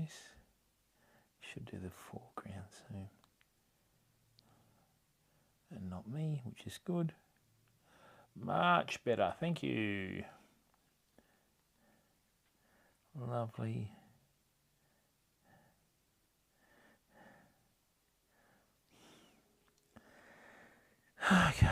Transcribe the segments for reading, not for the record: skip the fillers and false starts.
this. Should do the foreground soon. And not me, which is good. Much better, thank you. Lovely. Okay.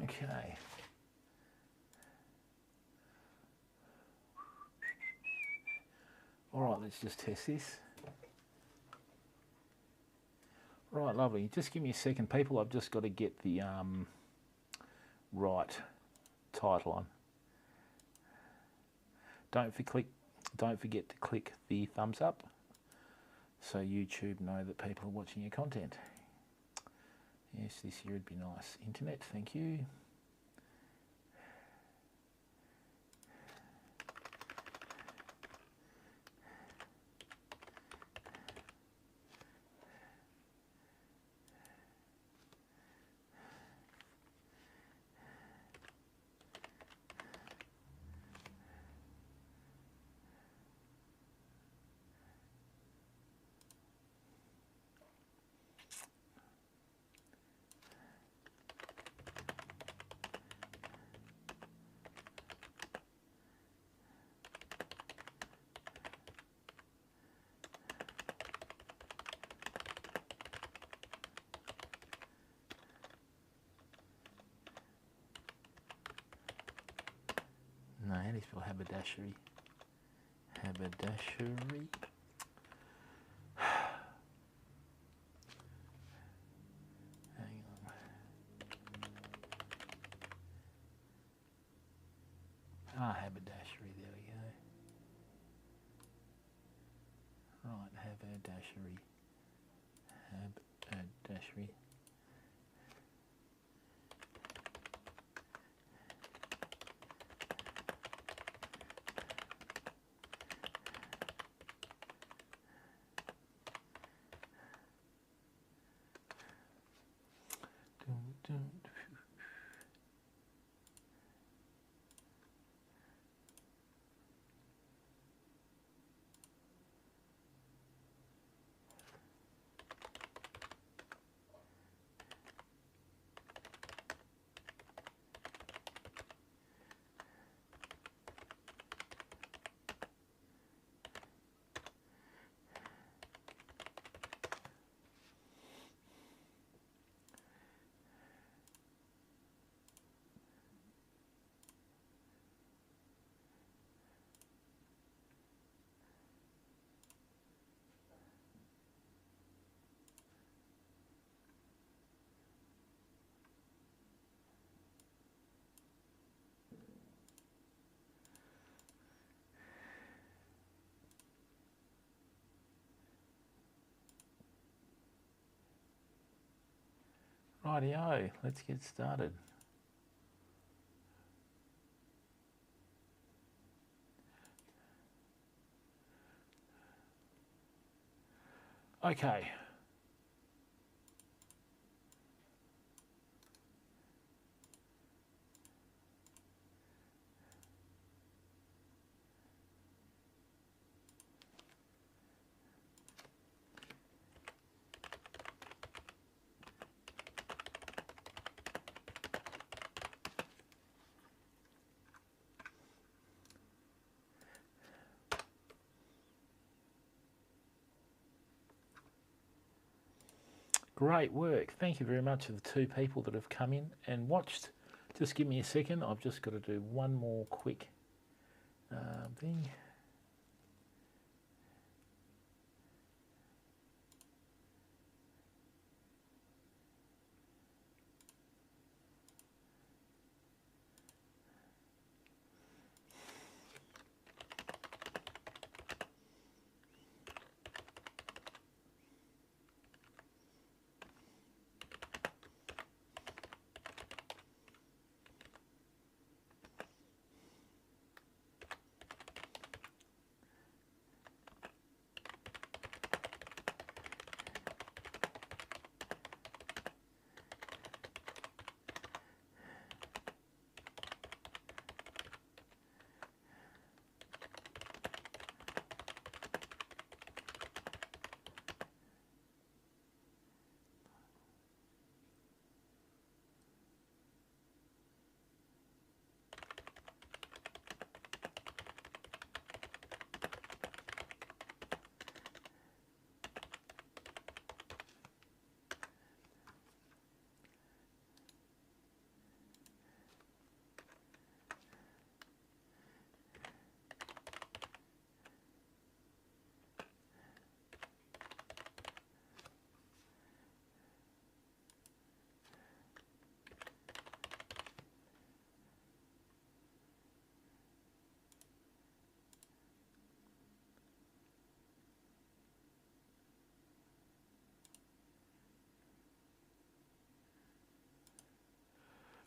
Okay. All right, let's just test this. Right, lovely. Just give me a second, people. I've just got to get the right title on. Don't forget to click the thumbs up so YouTube know that people are watching your content. Yes, this here would be nice. Internet, thank you. No, how do you spell haberdashery? Haberdashery. Hang on. Ah, haberdashery, there we go. Right, haberdashery. Haberdashery. Rightio, let's get started. Okay. Great work. Thank you very much to the two people that have come in and watched. Just give me a second. I've just got to do one more quick thing.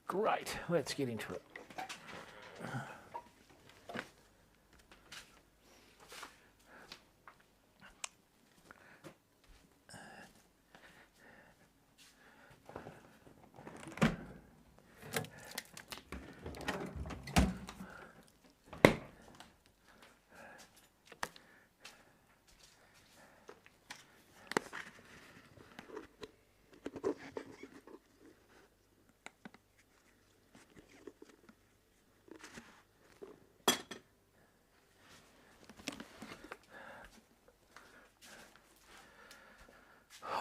Great, let's get into it.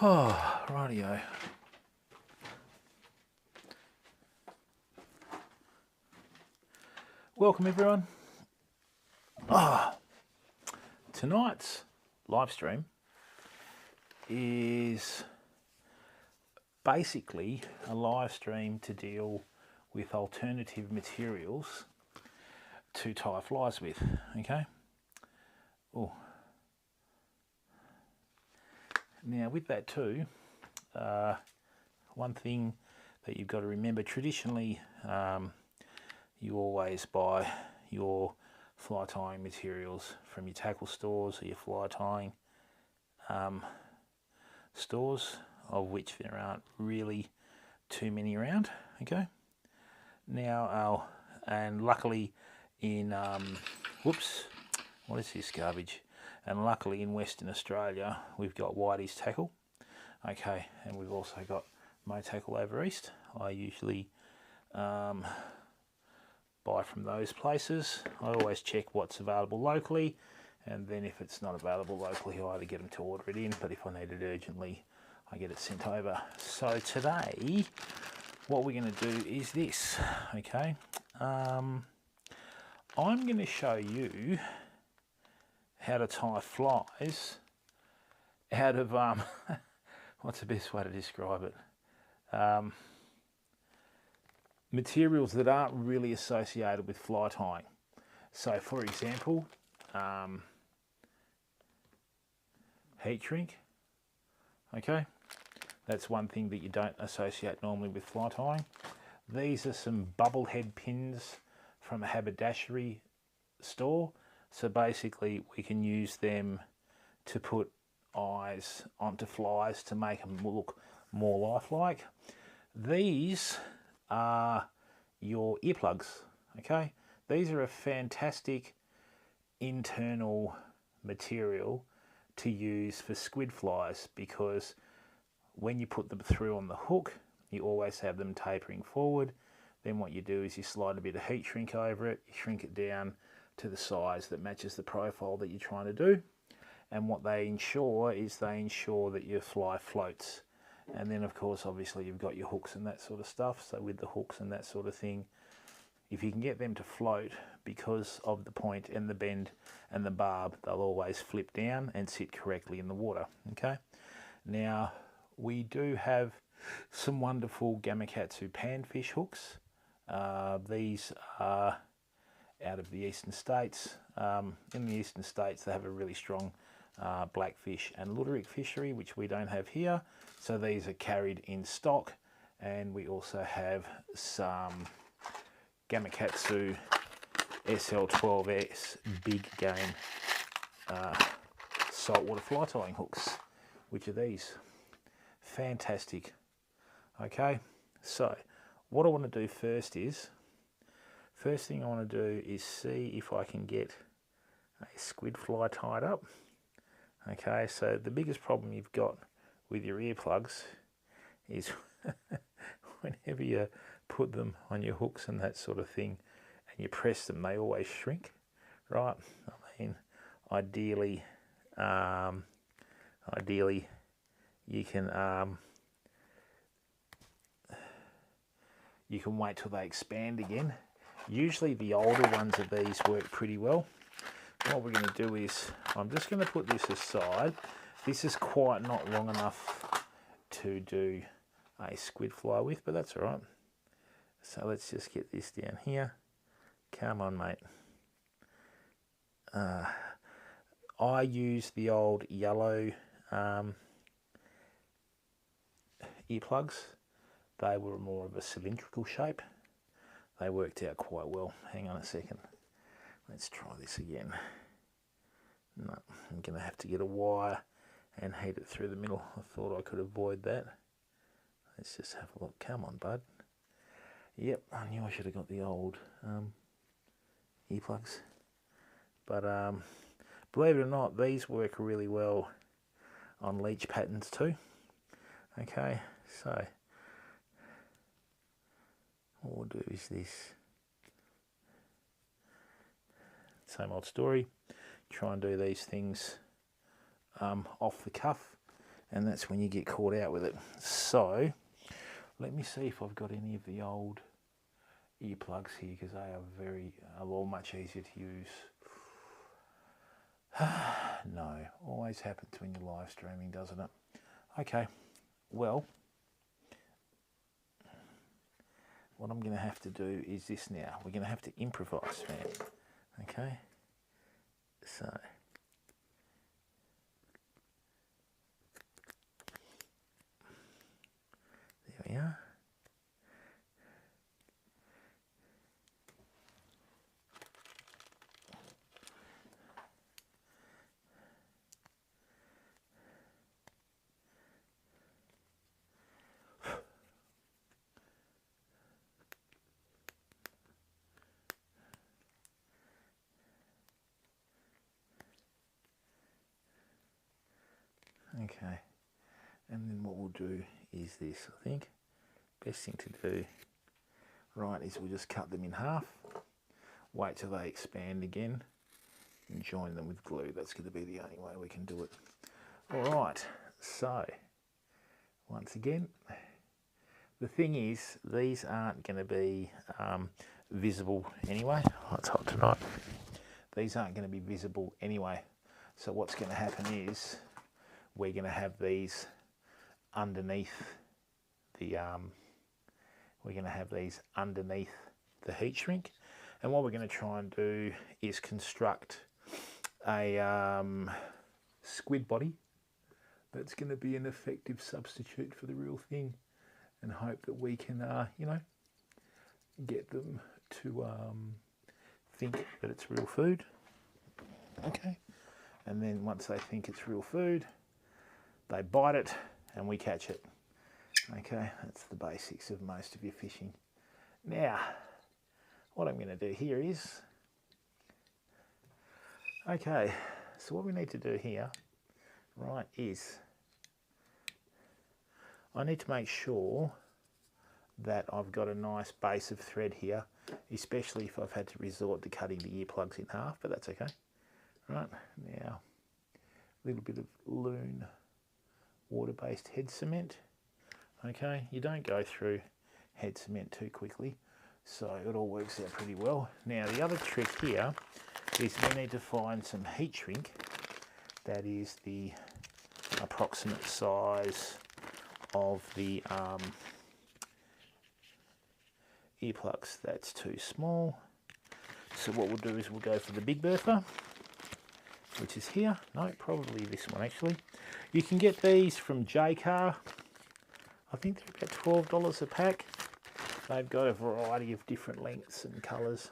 Oh, rightio. Welcome everyone. Tonight's live stream is basically a live stream to deal with alternative materials to tie flies with, okay? Oh. Now with that too, one thing that you've got to remember, traditionally you always buy your fly tying materials from your tackle stores or your fly tying stores, of which there aren't really too many around, okay? Now, and luckily in, whoops, what is this garbage? And luckily in Western Australia, we've got Whitey's Tackle, okay, and we've also got Mo Tackle over east. I usually buy from those places. I always check what's available locally, and then if it's not available locally, I either get them to order it in, but if I need it urgently, I get it sent over. So today, what we're going to do is this, okay? I'm going to show you how to tie flies out of, what's the best way to describe it? Materials that aren't really associated with fly tying. So for example, heat shrink, okay? That's one thing that you don't associate normally with fly tying. These are some bubble head pins from a haberdashery store. So basically we can use them to put eyes onto flies to make them look more lifelike. These are your earplugs, okay? These are a fantastic internal material to use for squid flies, because when you put them through on the hook, you always have them tapering forward. Then what you do is you slide a bit of heat shrink over it, you shrink it down to the size that matches the profile that you're trying to do. And what they ensure is they ensure that your fly floats. And then of course, obviously you've got your hooks and that sort of stuff. So with the hooks and that sort of thing, if you can get them to float, because of the point and the bend and the barb, they'll always flip down and sit correctly in the water, okay? Now, we do have some wonderful Gamakatsu panfish hooks. These are out of the eastern states. In the eastern states, they have a really strong blackfish and luderick fishery, which we don't have here. So these are carried in stock, and we also have some Gamakatsu SL12S big game saltwater fly tying hooks, which are these. Fantastic. Okay, so what I want to do first thing I want to do is see if I can get a squid fly tied up. Okay, so the biggest problem you've got with your earplugs is whenever you put them on your hooks and that sort of thing and you press them, they always shrink, right? I mean, ideally you can wait till they expand again. Usually the older ones of these work pretty well. What we're going to do is, I'm just going to put this aside. This is quite not long enough to do a squid fly with, but that's all right. So let's just get this down here. Come on, mate. I use the old yellow earplugs. They were more of a cylindrical shape, they worked out quite well. Hang on a second. Let's try this again. No, I'm going to have to get a wire and heat it through the middle. I thought I could avoid that. Let's just have a look. Come on, bud. Yep, I knew I should have got the old earplugs. But believe it or not, these work really well on leech patterns too. Okay, so what we'll do is this. Same old story. Try and do these things off the cuff, and that's when you get caught out with it. So let me see if I've got any of the old earplugs here, because they are all much easier to use. No, always happens when you're live streaming, doesn't it? Okay, well, what I'm going to have to do is this now. We're going to have to improvise, man. Okay, so there we are. Okay, and then what we'll do is this. I think best thing to do, right, is we'll just cut them in half, wait till they expand again, and join them with glue. That's going to be the only way we can do it. All right, so once again, the thing is, these aren't going to be visible anyway. Oh, it's hot tonight. These aren't going to be visible anyway. So what's going to happen is, we're going to have these underneath the heat shrink, and what we're going to try and do is construct a squid body that's going to be an effective substitute for the real thing, and hope that we can you know, get them to think that it's real food. Okay, and then once they think it's real food, they bite it and we catch it. Okay, that's the basics of most of your fishing. Now, what I'm going to do here is, okay, so what we need to do here, right, is I need to make sure that I've got a nice base of thread here, especially if I've had to resort to cutting the earplugs in half, but that's okay. Right, now, a little bit of Loon water-based head cement. Okay, you don't go through head cement too quickly, so it all works out pretty well. Now, the other trick here is we need to find some heat shrink that is the approximate size of the earplugs. That's too small. So what we'll do is we'll go for the Big Bertha, which is here. No, probably this one actually. You can get these from J-Car. I think they're about $12 a pack. They've got a variety of different lengths and colours.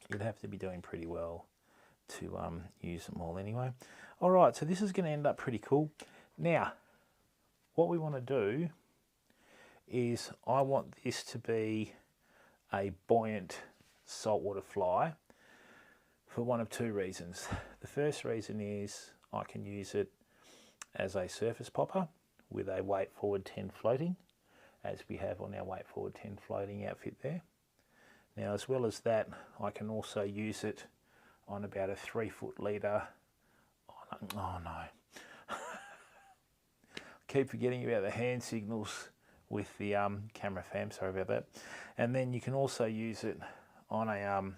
You'd have to be doing pretty well to use them all anyway. All right, so this is going to end up pretty cool. Now, what we want to do is I want this to be a buoyant saltwater fly for one of two reasons. The first reason is I can use it as a surface popper with a weight forward 10 floating, as we have on our weight forward 10 floating outfit there. Now, as well as that, I can also use it on about a 3-foot leader. Oh no. Keep forgetting about the hand signals with the camera fam, sorry about that. And then you can also use it on a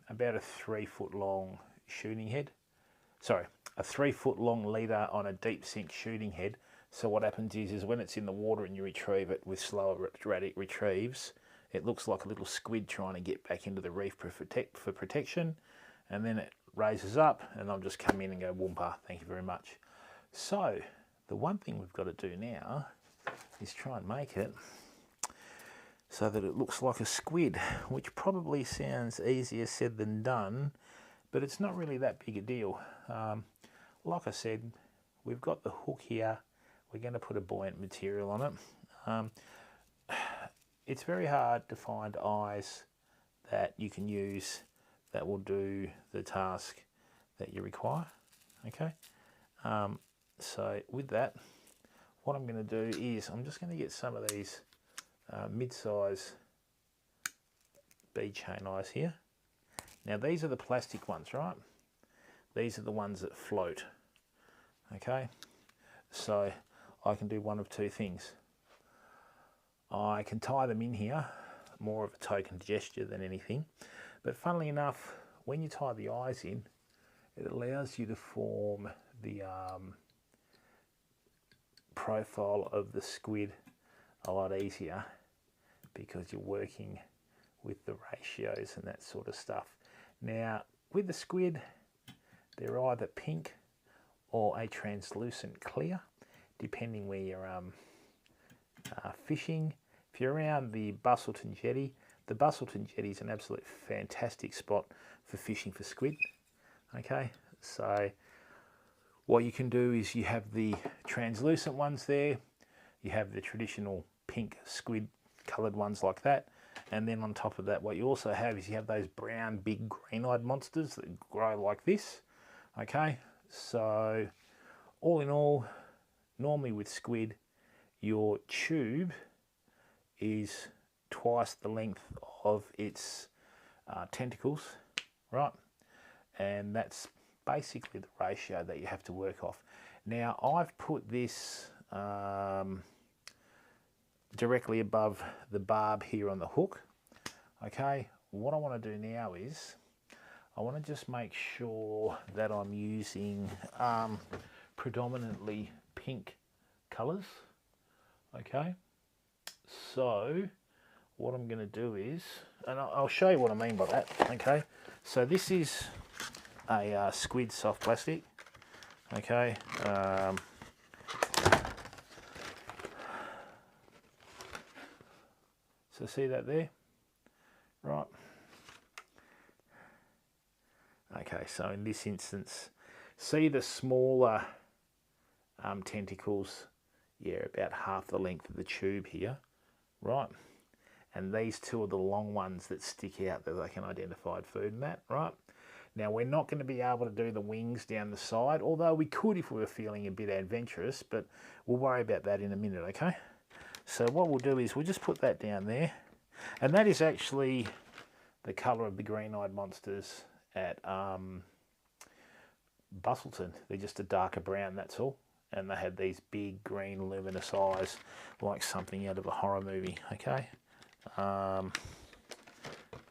about a 3-foot long shooting head. Sorry, a 3-foot long leader on a deep sink shooting head. So what happens is when it's in the water and you retrieve it with slower erratic retrieves, it looks like a little squid trying to get back into the reef for protection, and then it raises up and I'll just come in and go whoompa, thank you very much. So the one thing we've got to do now is try and make it so that it looks like a squid, which probably sounds easier said than done, but it's not really that big a deal. Like I said, we've got the hook here. We're going to put a buoyant material on it. It's very hard to find eyes that you can use that will do the task that you require. Okay, so with that, what I'm going to do is I'm just going to get some of these mid-size bead chain eyes here. Now these are the plastic ones, right? These are the ones that float. Okay, so I can do one of two things. I can tie them in here, more of a token gesture than anything, but funnily enough, when you tie the eyes in, it allows you to form the profile of the squid a lot easier, because you're working with the ratios and that sort of stuff. Now with the squid, they're either pink or a translucent clear, depending where you're fishing. If you're around the Bustleton Jetty, the Bustleton Jetty is an absolute fantastic spot for fishing for squid. Okay, so what you can do is you have the translucent ones there, you have the traditional pink squid coloured ones like that, and then on top of that what you also have is you have those brown big green-eyed monsters that grow like this. Okay, so all in all, normally with squid, your tube is twice the length of its tentacles, right? And that's basically the ratio that you have to work off. Now I've put this directly above the barb here on the hook. Okay, what I want to do now is I want to just make sure that I'm using predominantly pink colours. Okay, so what I'm going to do is, and I'll show you what I mean by that. Okay, so this is a squid soft plastic. Okay, so see that there, right? Okay, so in this instance, see the smaller tentacles, yeah, about half the length of the tube here, right? And these two are the long ones that stick out that they can identify food and that, right? Now we're not going to be able to do the wings down the side, although we could if we were feeling a bit adventurous, but we'll worry about that in a minute, okay? So what we'll do is we'll just put that down there, and that is actually the colour of the green-eyed monsters at Bustleton. They're just a darker brown, that's all. And they had these big green luminous eyes like something out of a horror movie. Okay,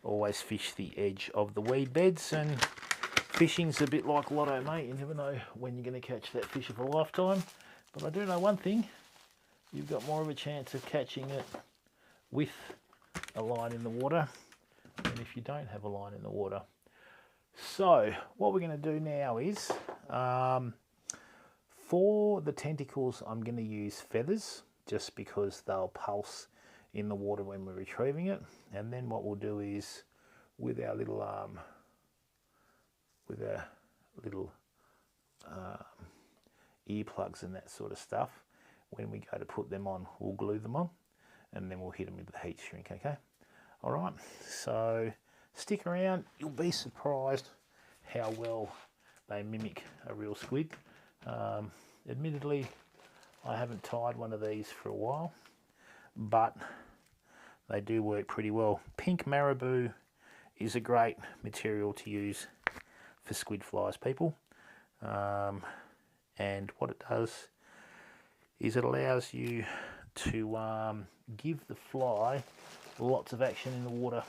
always fish the edge of the weed beds, and fishing's a bit like lotto, mate. You never know when you're going to catch that fish of a lifetime, but I do know one thing: you've got more of a chance of catching it with a line in the water than if you don't have a line in the water. So what we're going to do now is for the tentacles, I'm going to use feathers, just because they'll pulse in the water when we're retrieving it. And then what we'll do is, with our little earplugs and that sort of stuff, when we go to put them on, we'll glue them on, and then we'll hit them with the heat shrink. Okay. All right. So stick around. You'll be surprised how well they mimic a real squid. Admittedly, I haven't tied one of these for a while, but they do work pretty well. Pink marabou is a great material to use for squid flies, people. And what it does is it allows you to give the fly lots of action in the water.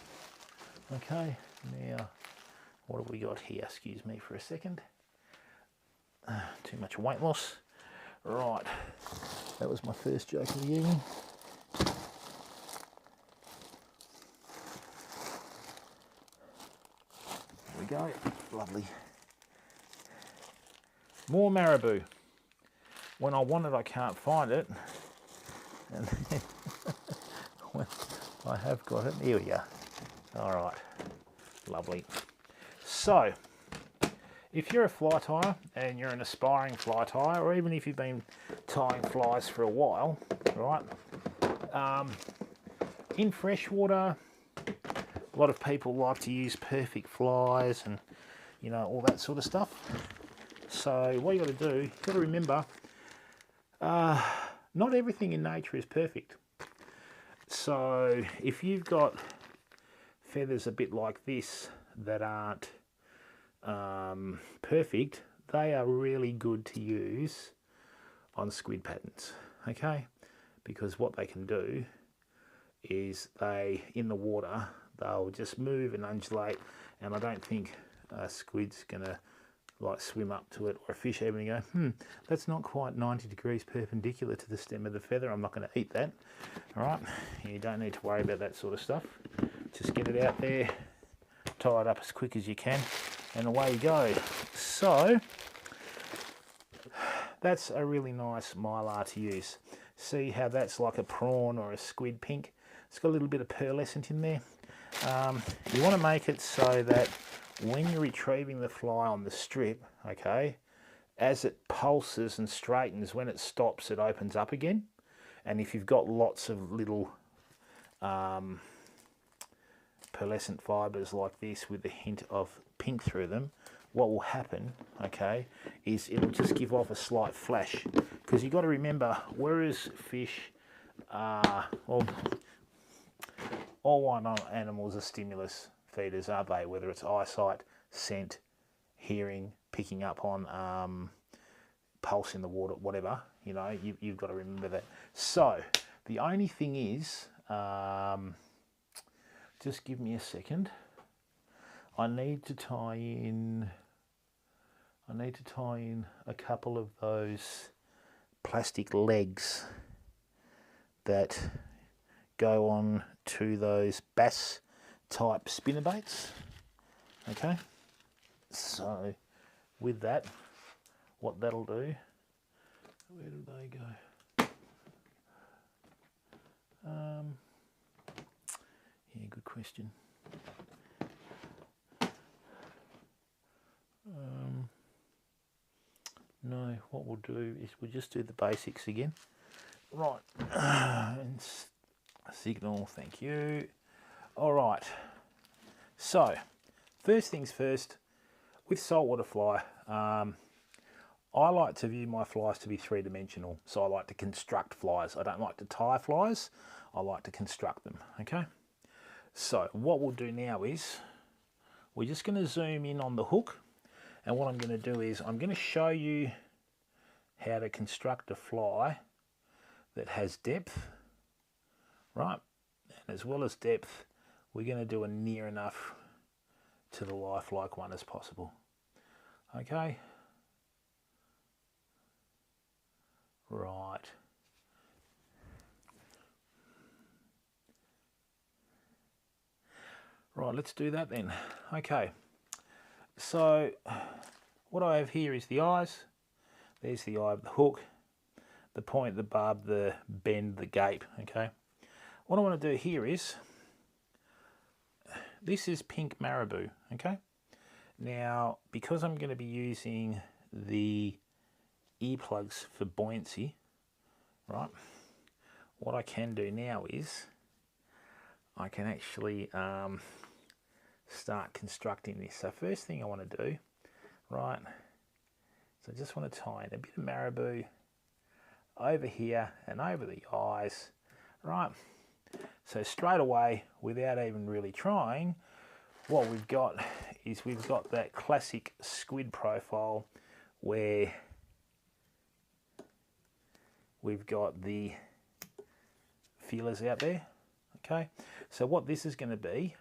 Okay, now what have we got here? Excuse me for a second. Too much weight loss. Right, that was my first joke of the evening. There we go, lovely. More marabou. When I want it, I can't find it. And then when I have got it. Here we go. All right, lovely. So, if you're a fly tyer and you're an aspiring fly tyer, or even if you've been tying flies for a while, right? In freshwater, a lot of people like to use perfect flies and, you know, all that sort of stuff. So what you got to do, you've got to remember, not everything in nature is perfect. So if you've got feathers a bit like this that aren't perfect, they are really good to use on squid patterns, okay? Because what they can do is in the water, they'll just move and undulate, and I don't think a squid's gonna like swim up to it, or a fish even go, that's not quite 90 degrees perpendicular to the stem of the feather, I'm not going to eat that. All right, you don't need to worry about that sort of stuff. Just get it out there, tie it up as quick as you can, and away you go. So that's a really nice mylar to use. See how that's like a prawn or a squid pink? It's got a little bit of pearlescent in there. You want to make it so that when you're retrieving the fly on the strip, okay, as it pulses and straightens, when it stops, it opens up again. And if you've got lots of little pearlescent fibres like this with a hint of pink through them, what will happen, okay, is it'll just give off a slight flash. Because you've got to remember, whereas fish well, all wild animals are stimulus feeders, aren't they? Whether it's eyesight, scent, hearing, picking up on pulse in the water, whatever, you know, you've got to remember that. So the only thing is, just give me a second. I need to tie in a couple of those plastic legs that go on to those bass type spinnerbaits. Okay, so with that, what that'll do, where do they go? Yeah, good question. No, what we'll do is we'll just do the basics again. Right, and signal, thank you. All right, so first things first, with saltwater fly, I like to view my flies to be three-dimensional. So I like to construct flies. I don't like to tie flies, I like to construct them, okay? So what we'll do now is, we're just gonna zoom in on the hook, and what I'm gonna do is, I'm gonna show you how to construct a fly that has depth, right? And as well as depth, we're going to do a near enough to the lifelike one as possible. Okay? Right. Right, let's do that then. Okay. So what I have here is the eyes. There's the eye of the hook, the point, the barb, the bend, the gape, okay? What I want to do here is, this is pink marabou, okay? Now, because I'm going to be using the earplugs for buoyancy, right? What I can do now is, I can actually start constructing this. So first thing I want to do, right, so I just want to tie in a bit of marabou over here and over the eyes, right? So straight away, without even really trying, what we've got is we've got that classic squid profile where we've got the feelers out there, okay? So what this is going to be,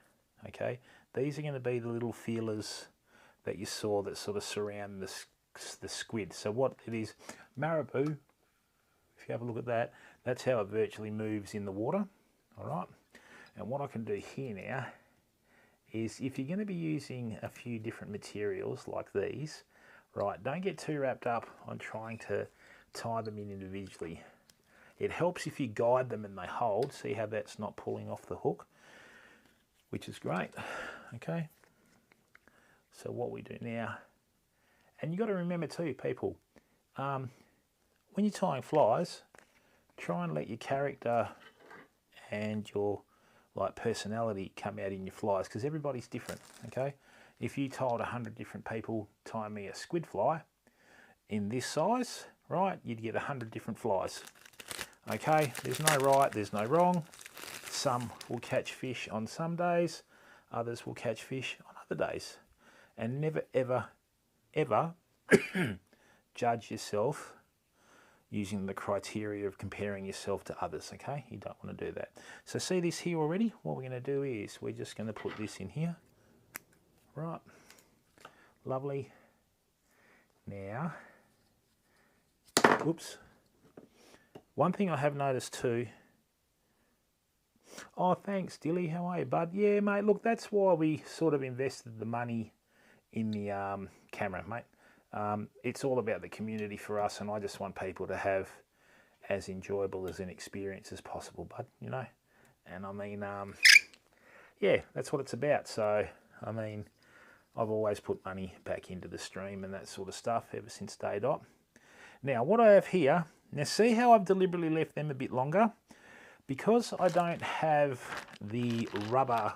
okay, these are going to be the little feelers that you saw that sort of surround the squid. So what it is, marabou, if you have a look at that, that's how it virtually moves in the water, all right? And what I can do here now is, if you're going to be using a few different materials like these, right, don't get too wrapped up on trying to tie them in individually. It helps if you guide them and they hold. See how that's not pulling off the hook, which is great. Okay, so what we do now, and you got to remember too, people, when you're tying flies, try and let your character and your personality come out in your flies, because everybody's different. Okay, if you told 100 different people tie me a squid fly in this size, right, you'd get 100 different flies. Okay, there's no right, there's no wrong. Some will catch fish on some days, others will catch fish on other days. And never, ever, ever judge yourself using the criteria of comparing yourself to others, okay? You don't want to do that. So see this here already? What we're going to do is we're just going to put this in here. Right, lovely. Now, whoops. One thing I have noticed too, oh, thanks, Dilly. How are you, bud? Yeah, mate, look, that's why we sort of invested the money in the camera, mate. It's all about the community for us, and I just want people to have as enjoyable as an experience as possible, bud, you know? And I mean, yeah, that's what it's about. So, I mean, I've always put money back into the stream and that sort of stuff ever since day dot. Now, what I have here, now see how I've deliberately left them a bit longer? Because I don't have the rubber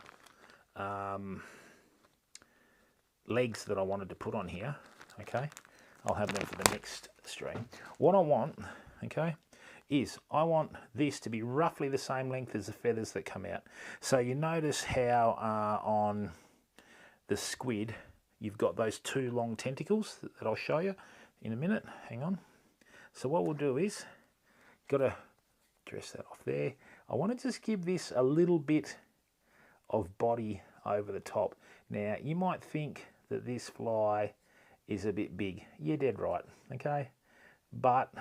legs that I wanted to put on here, okay? I'll have them for the next stream. What I want, okay, is I want this to be roughly the same length as the feathers that come out. So you notice how on the squid, you've got those two long tentacles that I'll show you in a minute. Hang on. So what we'll do is, got to dress that off there. I want to just give this a little bit of body over the top. Now, you might think that this fly is a bit big. You're dead right, okay? But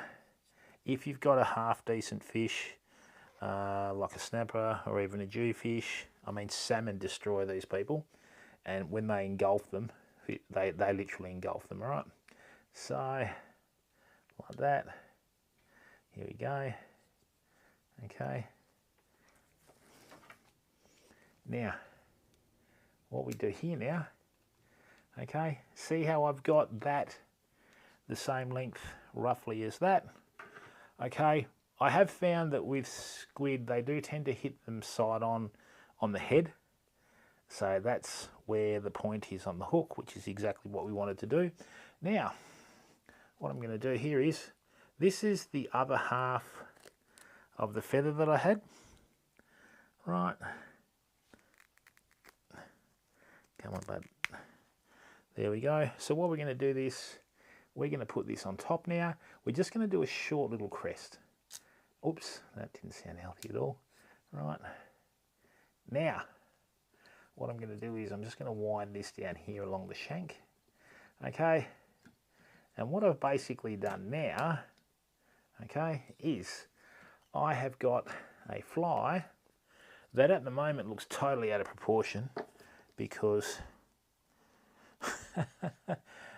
if you've got a half decent fish, like a snapper or even a jewfish, I mean, salmon destroy these people. And when they engulf them, they literally engulf them, all right? So, like that. Here we go. Okay. Now, what we do here now, okay, see how I've got that the same length roughly as that? Okay, I have found that with squid, they do tend to hit them side on the head. So that's where the point is on the hook, which is exactly what we wanted to do. Now, what I'm going to do here is, this is the other half of the feather that I had. Right. Come on, bud. There we go. So what we're going to do this, we're going to put this on top now. We're just going to do a short little crest. Oops, that didn't sound healthy at all. Right. Now, what I'm going to do is I'm just going to wind this down here along the shank. Okay. And what I've basically done now, okay, is I have got a fly that at the moment looks totally out of proportion because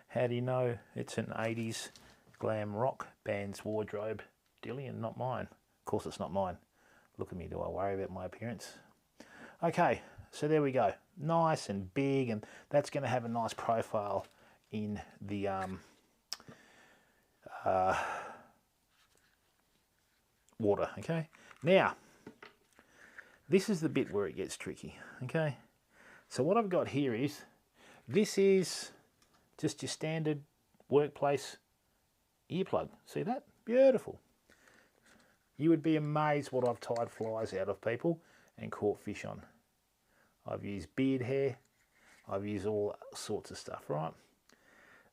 how do you know it's an 80s glam rock band's wardrobe, Dilly, and not mine? Of course it's not mine. Look at me, do I worry about my appearance? Okay, so there we go. Nice and big, and that's going to have a nice profile in the water, okay? Now, this is the bit where it gets tricky, okay? So what I've got here is, this is just your standard workplace earplug. See that? Beautiful. You would be amazed what I've tied flies out of, people, and caught fish on. I've used beard hair. I've used all sorts of stuff, right?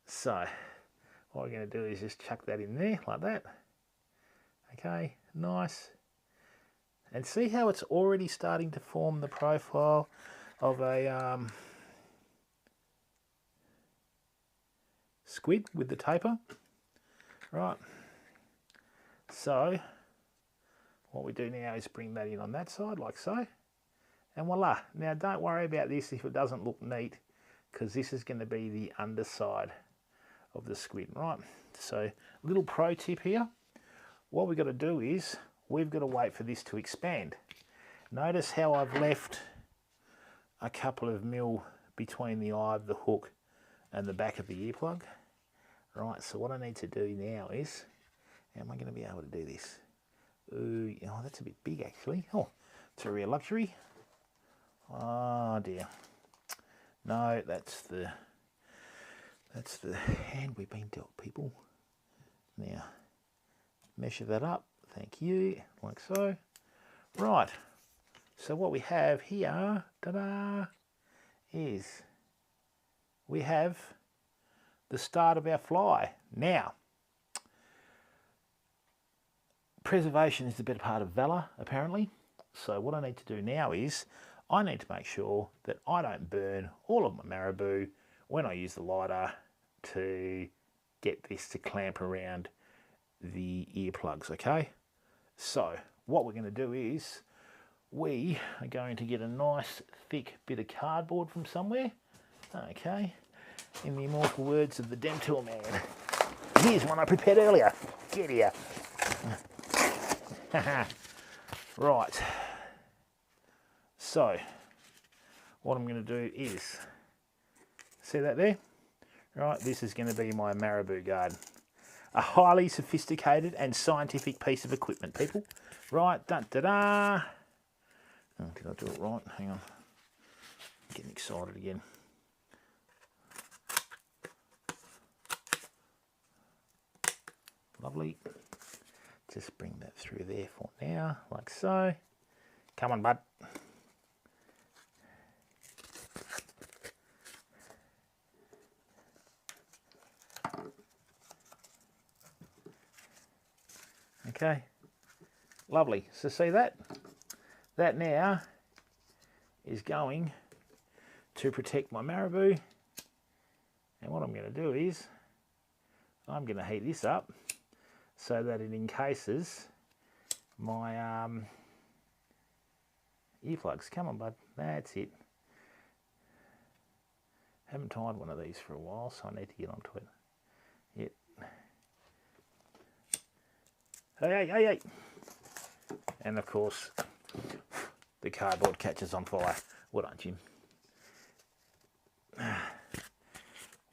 So, what we're going to do is just chuck that in there, like that. Okay, nice. And see how it's already starting to form the profile of a squid with the taper. Right. So, what we do now is bring that in on that side, like so. And voila. Now, don't worry about this if it doesn't look neat, because this is going to be the underside of the squid, right? So, little pro tip here. What we've got to do is we've got to wait for this to expand. Notice how I've left a couple of mil between the eye of the hook and the back of the earplug. Right, so what I need to do now is, how am I going to be able to do this? Ooh, oh, that's a bit big actually. Oh, it's a real luxury. Oh dear. No, that's the hand we've been dealt, people. Now, measure that up. Thank you, like so. Right. So what we have here, ta-da, is we have the start of our fly. Now, preservation is the better part of valor, apparently. So what I need to do now is I need to make sure that I don't burn all of my marabou when I use the lighter to get this to clamp around the earplugs, okay? So what we're going to do is we are going to get a nice thick bit of cardboard from somewhere, okay? In the immortal words of the Dental Man, here's one I prepared earlier. Get here. Right. So, what I'm going to do is, see that there? Right, this is going to be my marabou garden. A highly sophisticated and scientific piece of equipment, people. Right, da-da-da. Oh, did I do it right? Hang on. I'm getting excited again. Lovely. Just bring that through there for now, like so. Come on, bud. Okay, lovely. So see that? That now is going to protect my marabou. And what I'm going to do is I'm going to heat this up so that it encases my earplugs. Come on, bud. That's it. Haven't tied one of these for a while, so I need to get onto it. Yep. Hey, hey, hey, hey. And of course, the cardboard catches on fire. Well done, Jim.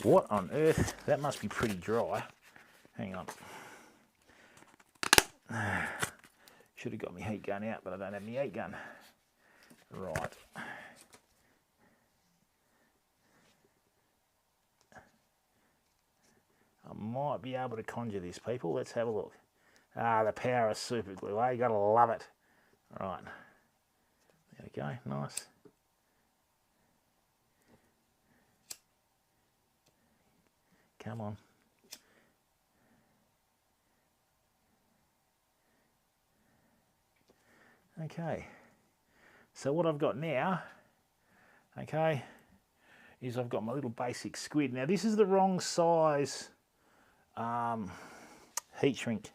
What on earth? That must be pretty dry. Hang on. Should have got my heat gun out, but I don't have my heat gun. Right. I might be able to conjure this, people. Let's have a look. Ah, the power of super glue, eh? You gotta love it. Right. There we go, nice. Come on. Okay. So what I've got now, okay, is I've got my little basic squid. Now this is the wrong size heat shrink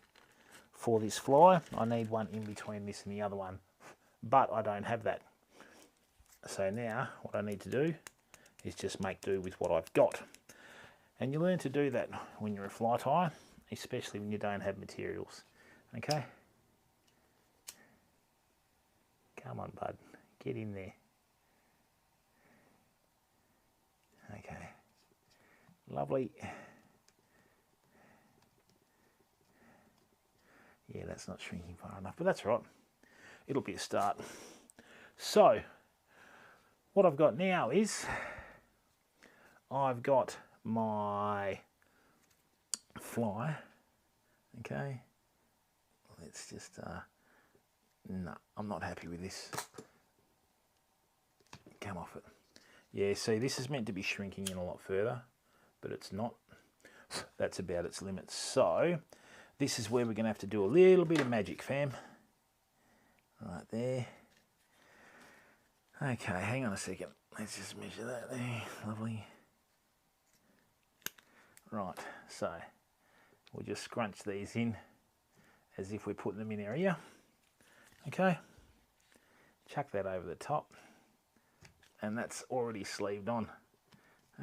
for this fly. I need one in between this and the other one, but I don't have that. So now what I need to do is just make do with what I've got. And you learn to do that when you're a fly tyer, especially when you don't have materials. Okay? Come on, bud. Get in there. Okay. Lovely. Yeah, that's not shrinking far enough, but that's right. It'll be a start. So, what I've got now is I've got my fly. Okay. Let's just, no, I'm not happy with this. Come off it. Yeah, see, this is meant to be shrinking in a lot further, but it's not. That's about its limits. So, this is where we're going to have to do a little bit of magic, fam. Right there. Okay, hang on a second. Let's just measure that there. Lovely. Right, so we'll just scrunch these in as if we're putting them in our ear. Okay. Chuck that over the top. And that's already sleeved on.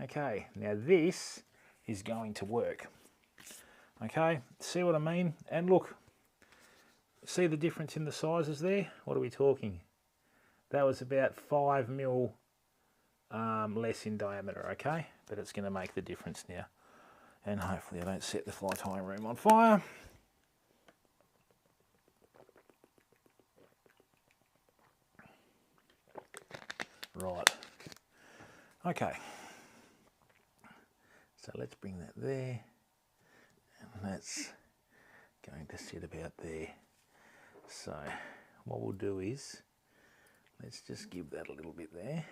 Okay, now this is going to work. Okay, see what I mean? And look, see the difference in the sizes there? What are we talking? That was about 5 mil less in diameter, okay? But it's going to make the difference now. And hopefully I don't set the fly tying room on fire. Right. Okay. So let's bring that there. And that's going to sit about there. So what we'll do is, let's just give that a little bit there.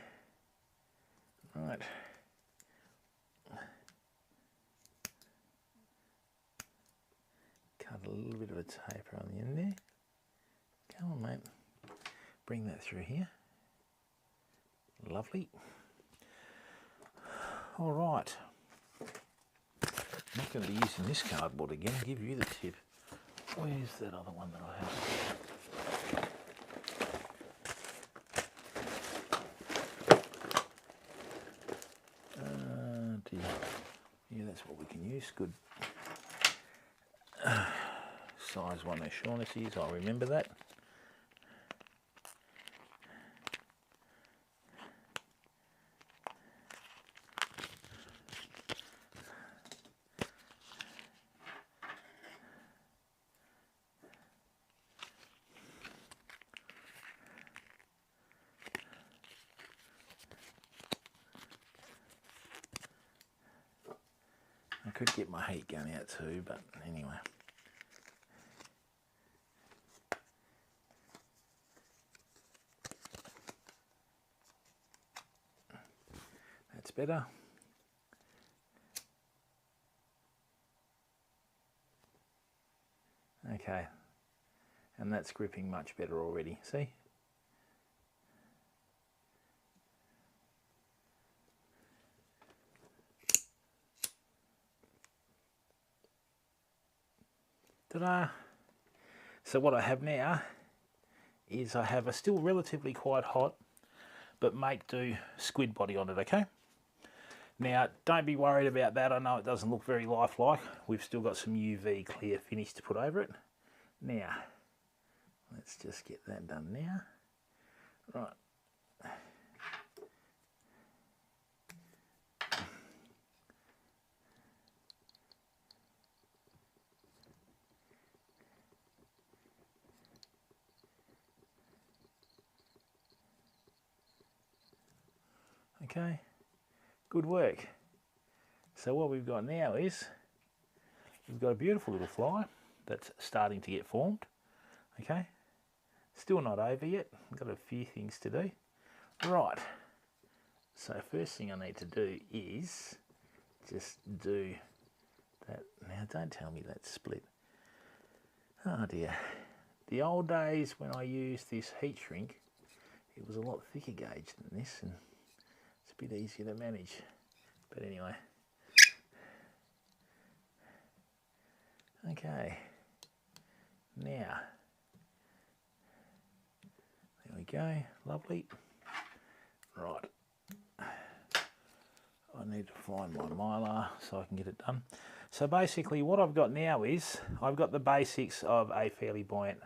Right. Cut a little bit of a taper on the end there. Come on, mate. Bring that through here. Lovely. All right. I'm not going to be using this cardboard again. I'll give you the tip. Where's that other one that I have? Dear. Yeah, that's what we can use. Good. Size 1 O'Shaughnessy's, I'll remember that. I could get my heat gun out too, but anyway. That's better. Okay, and that's gripping much better already, see? Ta-da! So what I have now is I have a still relatively quite hot, but make do squid body on it, okay? Now, don't be worried about that. I know it doesn't look very lifelike. We've still got some UV clear finish to put over it. Now, let's just get that done now. Right. Okay, good work. So what we've got now is, we've got a beautiful little fly that's starting to get formed, okay? Still not over yet, I've got a few things to do. Right, so first thing I need to do is just do that. Now don't tell me that's split. Oh dear. The old days when I used this heat shrink, it was a lot thicker gauge than this, and it's a bit easier to manage. But anyway. Okay. Now. There we go. Lovely. Right. I need to find my mylar so I can get it done. So basically what I've got now is, I've got the basics of a fairly buoyant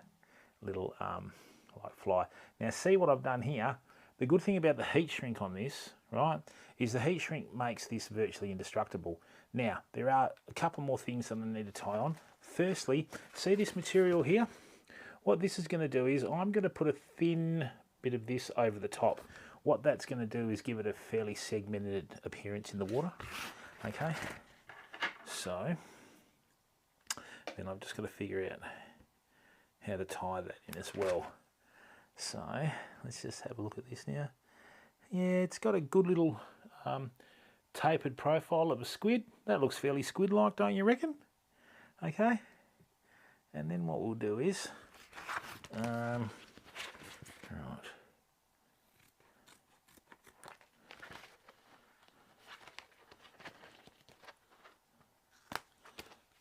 little like fly. Now see what I've done here. The good thing about the heat shrink on this, right, is the heat shrink makes this virtually indestructible. Now, there are a couple more things that I need to tie on. Firstly, see this material here? What this is going to do is I'm going to put a thin bit of this over the top. What that's going to do is give it a fairly segmented appearance in the water. Okay, so then I've just got to figure out how to tie that in as well. So let's just have a look at this now. Yeah, it's got a good little tapered profile of a squid. That looks fairly squid-like, don't you reckon? Okay, and then what we'll do is, right.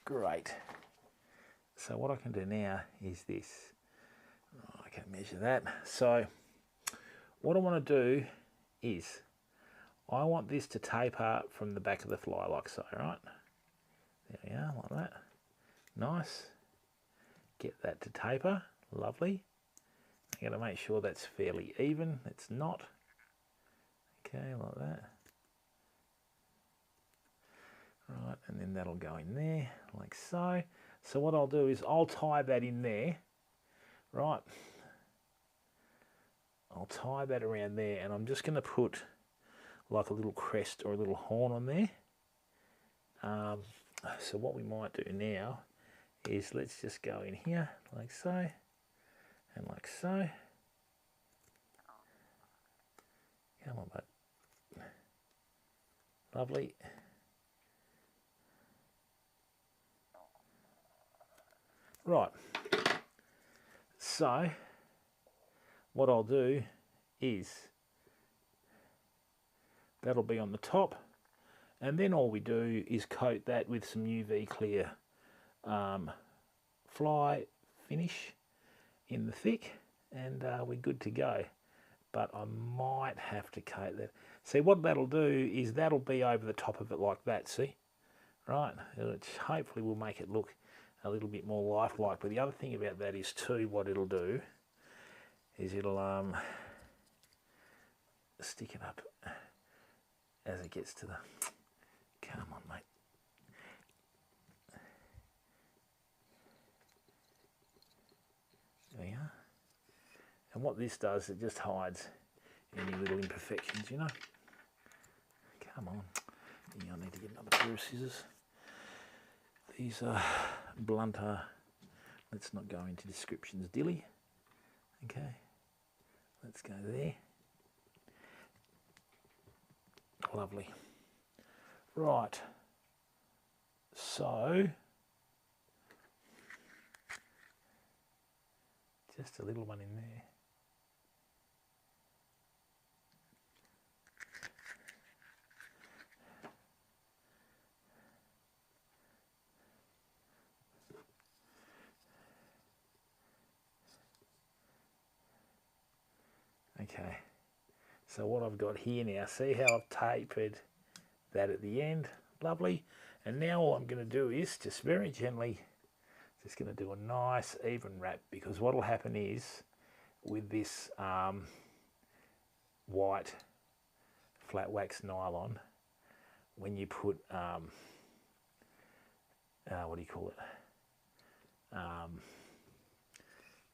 Great. So what I can do now is this. I can measure that. So what I want to do is, I want this to taper from the back of the fly like so, right? There we are, like that. Nice. Get that to taper Lovely. I'm going to make sure that's fairly even. It's not. Okay, like that. Right, and then that'll go in there, like so. So what I'll do is I'll tie that in there, right? I'll tie that around there, and I'm just going to put like a little crest or a little horn on there. So what we might do now is let's just go in here, like so, and like so. Come on, bud. Lovely. Right, so what I'll do is that'll be on the top, and then all we do is coat that with some UV clear fly finish in the thick, and we're good to go. But I might have to coat that. See, what that'll do is that'll be over the top of it like that, see? Right, which hopefully will make it look a little bit more lifelike. But the other thing about that is too, what it'll do is it'll stick it up as it gets to the... Come on, mate. There we are. And what this does, it just hides any little imperfections, you know. Come on. Yeah, I need to get another pair of scissors. These are blunter. Let's not go into descriptions, dilly. Okay. Let's go there. Lovely. Right. So, just a little one in there. Okay, so what I've got here now, see how I've tapered that at the end? Lovely. And now all I'm going to do is just very gently, just going to do a nice even wrap, because what will happen is with this white flat wax nylon, when you put, what do you call it?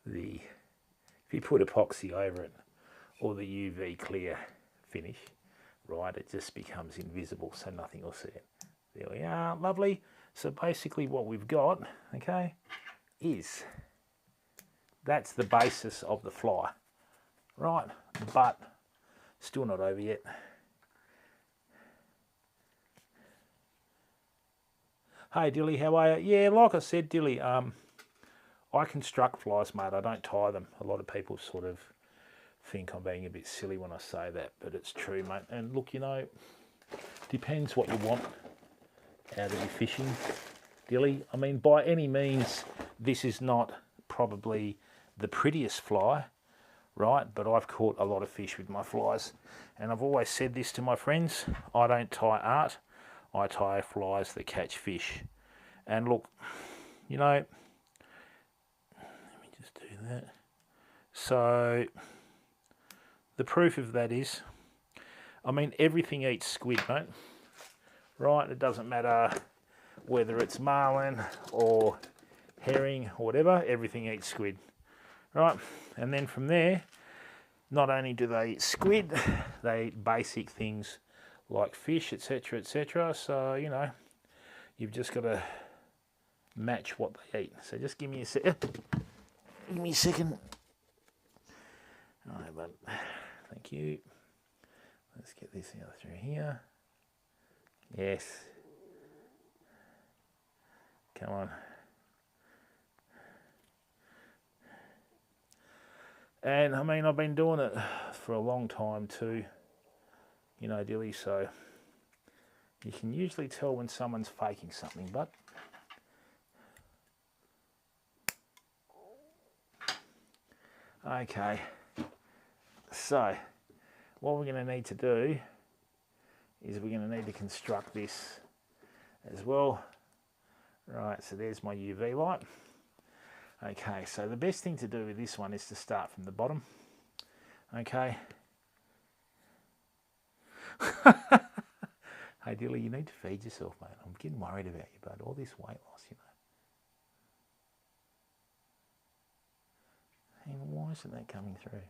If you put epoxy over it, or the UV clear finish, right, it just becomes invisible, so nothing will see it. There we are, lovely. So basically what we've got, okay, is that's the basis of the fly, right, but still not over yet. Hey Dilly, how are you? Yeah, like I said, Dilly, I construct flies, mate, I don't tie them. A lot of people sort of think I'm being a bit silly when I say that, but it's true, mate. And look, you know, depends what you want out of your fishing, Dilly. I mean, by any means, this is not probably the prettiest fly, right? But I've caught a lot of fish with my flies. And I've always said this to my friends, I don't tie art, I tie flies that catch fish. And look, you know, let me just do that. So the proof of that is, I mean, everything eats squid, mate. Right? It doesn't matter whether it's marlin or herring or whatever, everything eats squid. Right? And then from there, not only do they eat squid, they eat basic things like fish, etc., etc. So, you know, you've just got to match what they eat. So just give me a second. Give me a second. All right, bud. Thank you. Let's get this out through here. Yes. Come on. And I mean, I've been doing it for a long time too, you know, Dilly, so you can usually tell when someone's faking something, but okay. So what we're going to need to do is we're going to need to construct this as well. Right, so there's my UV light. Okay, so the best thing to do with this one is to start from the bottom. Okay. Hey Dilly, you need to feed yourself, mate. I'm getting worried about you, bud. All this weight loss, you know. And why isn't that coming through?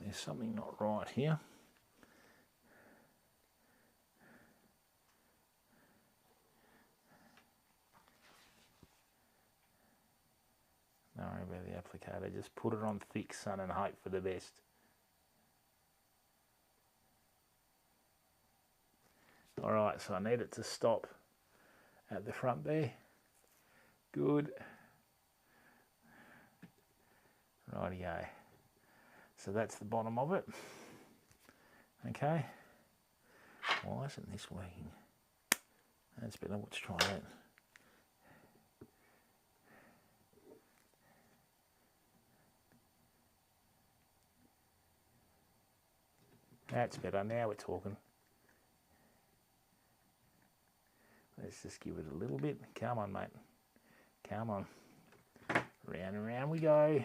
There's something not right here. Don't worry about the applicator, just put it on thick, son, and hope for the best. Alright, so I need it to stop at the front there. Good. Rightio. So that's the bottom of it. Okay. Why isn't this working? That's better. Let's try that. That's better. Now we're talking. Let's just give it a little bit. Come on, mate. Come on. Round and round we go.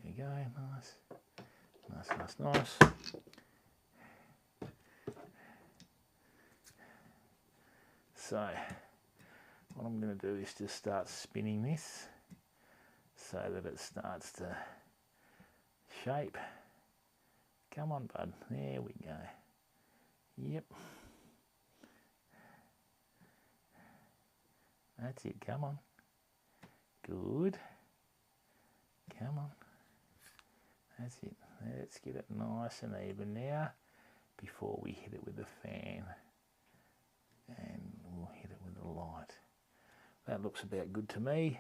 There you go. Nice. Nice, nice, nice. So, what I'm going to do is just start spinning this so that it starts to shape. Come on, bud. There we go. Yep. That's it. Come on. Good. Come on. That's it. Let's get it nice and even now before we hit it with the fan. And we'll hit it with the light. That looks about good to me.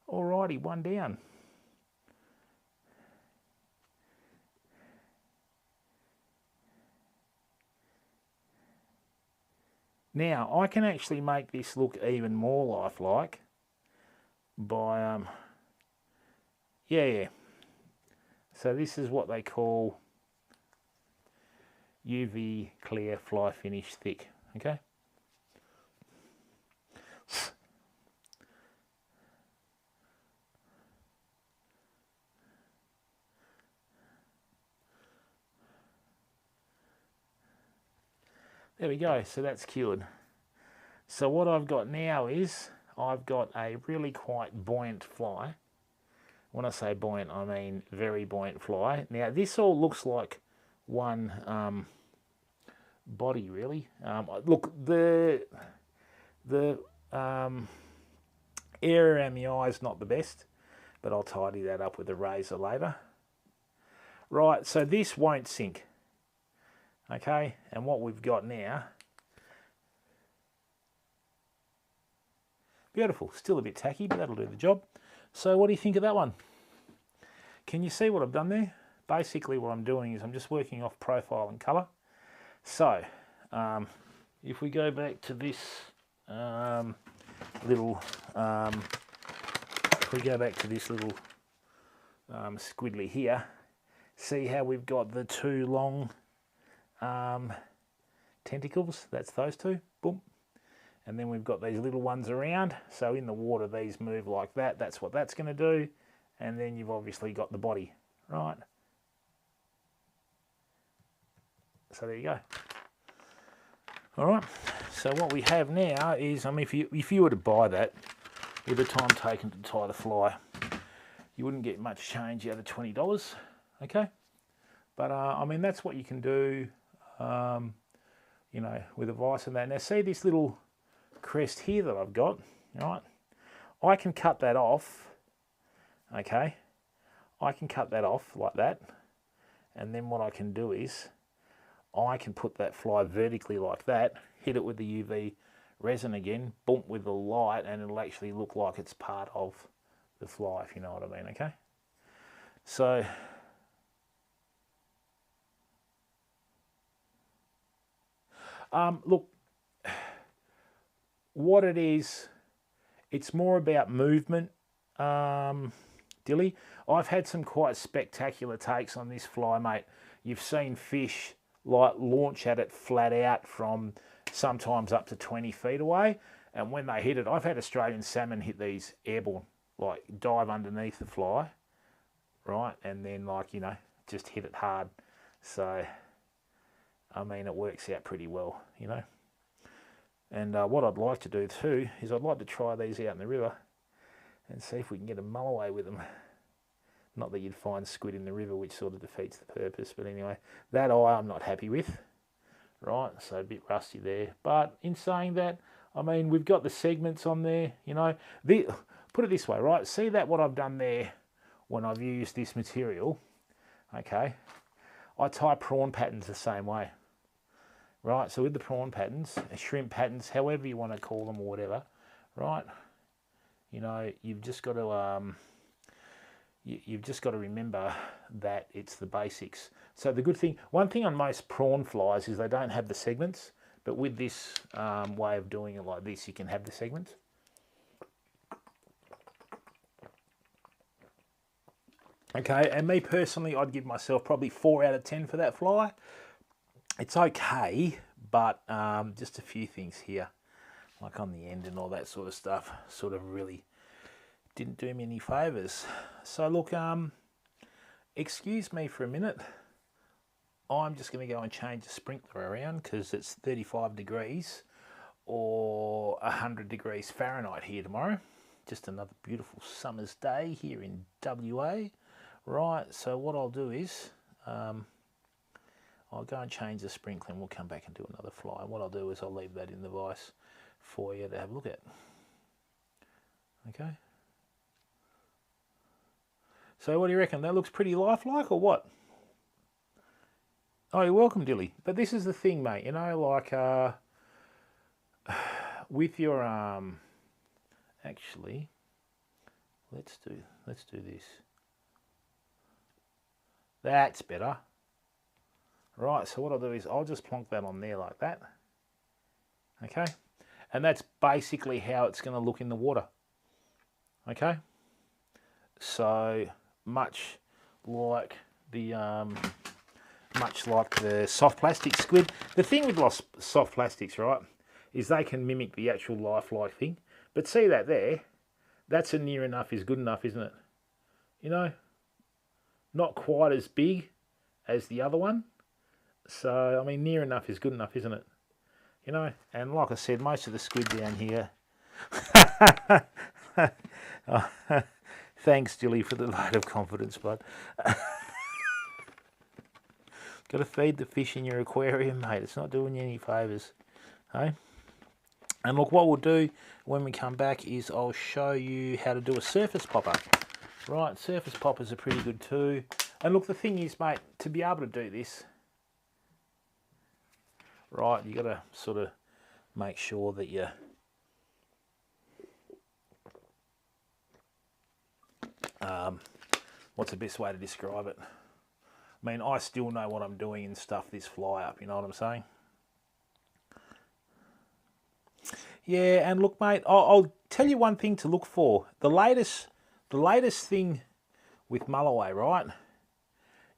Alrighty, one down. Now, I can actually make this look even more lifelike by, yeah. So this is what they call UV clear fly finish thick, okay? There we go, so that's cured. So what I've got now is, I've got a really quite buoyant fly. When I say buoyant, I mean very buoyant fly. Now this all looks like one body really. Look, the area around the eye is not the best, but I'll tidy that up with a razor later. Right, so this won't sink. Okay, and what we've got now, beautiful, still a bit tacky, but that'll do the job. So what do you think of that one? Can you see what I've done there? Basically what I'm doing is I'm just working off profile and colour. So, if we go back to this little squiddly here, see how we've got the two long tentacles? That's those two, boom. And then we've got these little ones around, so in the water these move like that. That's what that's going to do. And then you've obviously got the body, right? So there you go. All right, so what we have now is, I mean, if you were to buy that with the time taken to tie the fly, you wouldn't get much change out of $20, okay? But I mean, that's what you can do, you know, with a vise and that. Now see this little crest here that I've got, right, I can cut that off, okay? I can cut that off like that, and then what I can do is I can put that fly vertically like that, hit it with the UV resin again, bump with the light, and it'll actually look like it's part of the fly, if you know what I mean, okay? So look, what it is, it's more about movement, Dilly. I've had some quite spectacular takes on this fly, mate. You've seen fish like launch at it flat out from sometimes up to 20 feet away, and when they hit it, I've had Australian salmon hit these airborne, like dive underneath the fly, right, and then like, you know, just hit it hard. So I mean, it works out pretty well, you know. And what I'd like to do too is I'd like to try these out in the river and see if we can get a mulloway with them. Not that you'd find squid in the river, which sort of defeats the purpose, but anyway, that eye I'm not happy with, right? So a bit rusty there. But in saying that, I mean, we've got the segments on there, you know. Put it this way, right? See that what I've done there when I've used this material, okay? I tie prawn patterns the same way, right? So with the prawn patterns, shrimp patterns, however you want to call them or whatever, right? You know, you've just got to remember that it's the basics. So the good thing, one thing on most prawn flies is they don't have the segments, but with this way of doing it like this, you can have the segments. Okay, and me personally, I'd give myself probably 4 out of 10 for that fly. It's okay, but just a few things here, like on the end and all that sort of stuff, sort of really didn't do me any favours. So look, excuse me for a minute. I'm just going to go and change the sprinkler around because it's 35 degrees or 100 degrees Fahrenheit here tomorrow. Just another beautiful summer's day here in WA. Right, so what I'll do is I'll go and change the sprinkler and we'll come back and do another fly. What I'll do is I'll leave that in the vise for you to have a look at. Okay. So what do you reckon? That looks pretty lifelike or what? Oh, you're welcome, Dilly. But this is the thing, mate. You know, like with your actually, let's do this. That's better. Right. So what I'll do is I'll just plonk that on there like that. Okay. And that's basically how it's going to look in the water. Okay. So much like the soft plastic squid. The thing with soft plastics, right, is they can mimic the actual lifelike thing. But see that there? That's a near enough is good enough, isn't it? You know, not quite as big as the other one. So I mean, near enough is good enough, isn't it? You know, and like I said, most of the squid down here. Thanks, Dilly, for the vote of confidence, bud. Got to feed the fish in your aquarium, mate. It's not doing you any favours, hey? And look, what we'll do when we come back is I'll show you how to do a surface popper. Right, surface poppers are pretty good too. And look, the thing is, mate, to be able to do this, right, you got to sort of make sure that you what's the best way to describe it? I mean, I still know what I'm doing and stuff this fly up, you know what I'm saying? Yeah, and look, mate, I'll tell you one thing to look for. The latest thing with mulloway, right,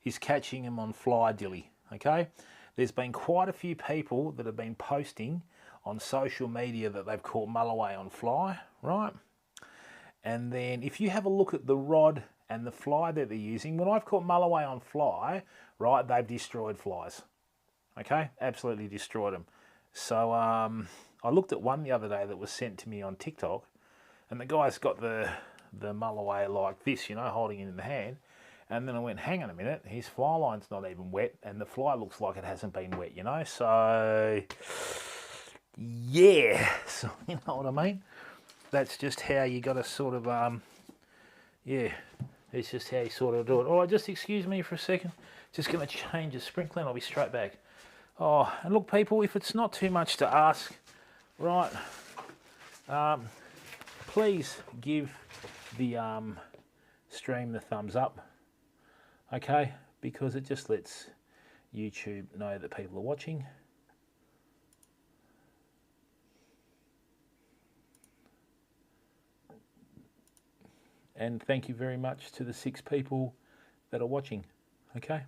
is catching them on fly, Dilly, okay? There's been quite a few people that have been posting on social media that they've caught mulloway on fly, right? And then if you have a look at the rod and the fly that they're using, when I've caught mulloway on fly, right, they've destroyed flies. Okay, absolutely destroyed them. So I looked at one the other day that was sent to me on TikTok, and the guy's got the mulloway like this, you know, holding it in the hand. And then I went, hang on a minute, his fly line's not even wet, and the fly looks like it hasn't been wet, you know. So yeah, so you know what I mean. That's just how you got to sort of yeah, it's just how you sort of do it. All right, just excuse me for a second. Just going to change the sprinkler and I'll be straight back. Oh, and look, people, if it's not too much to ask, right, please give the stream the thumbs up, okay? Because it just lets YouTube know that people are watching. And thank you very much to the 6 people that are watching, okay?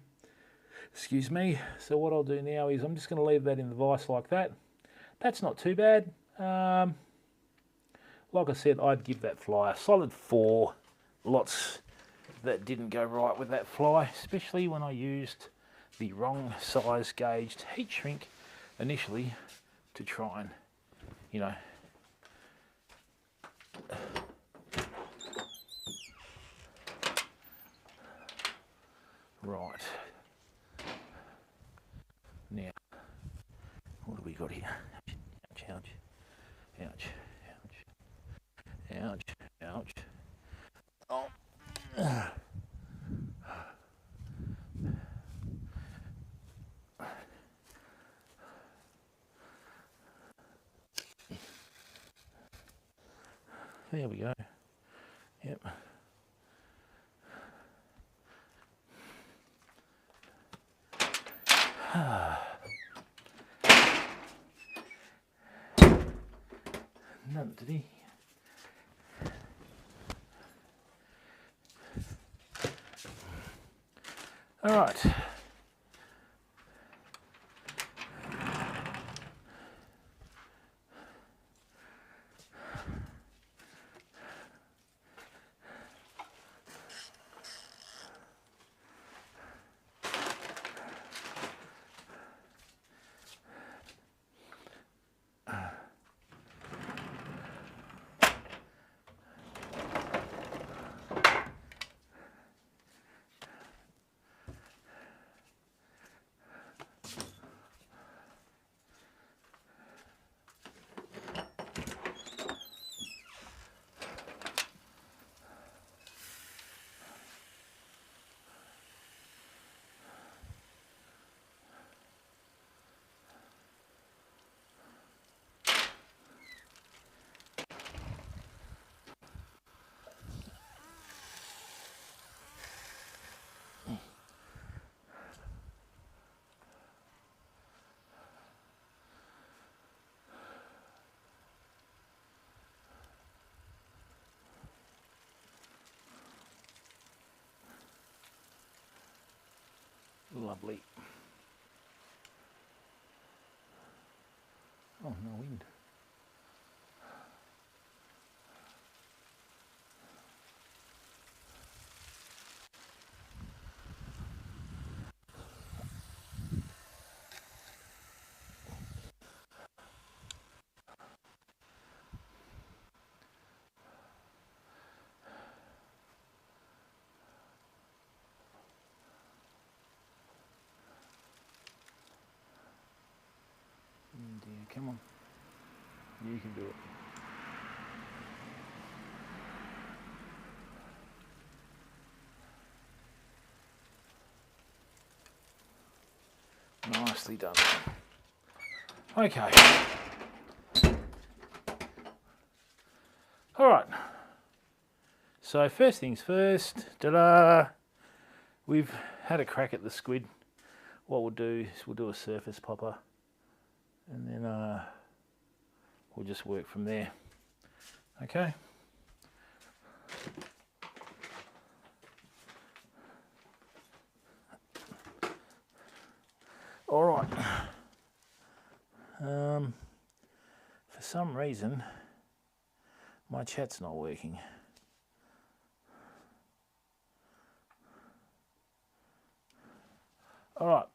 Excuse me. So what I'll do now is I'm just going to leave that in the vise like that. That's not too bad. Like I said, I'd give that fly a solid 4. Lots that didn't go right with that fly, especially when I used the wrong size gauged heat shrink initially to try and, you know, right. Now, what do we got here? Ouch, ouch, ouch, ouch, ouch, ouch. Oh. There we go. Yep. None today. All right. Lovely. Oh, no wind. Dear, come on. You can do it. Nicely done. Okay. All right. So first things first, ta-da! We've had a crack at the squid. What we'll do is we'll do a surface popper and then we'll just work from there. Okay. All right. For some reason, my chat's not working. All right.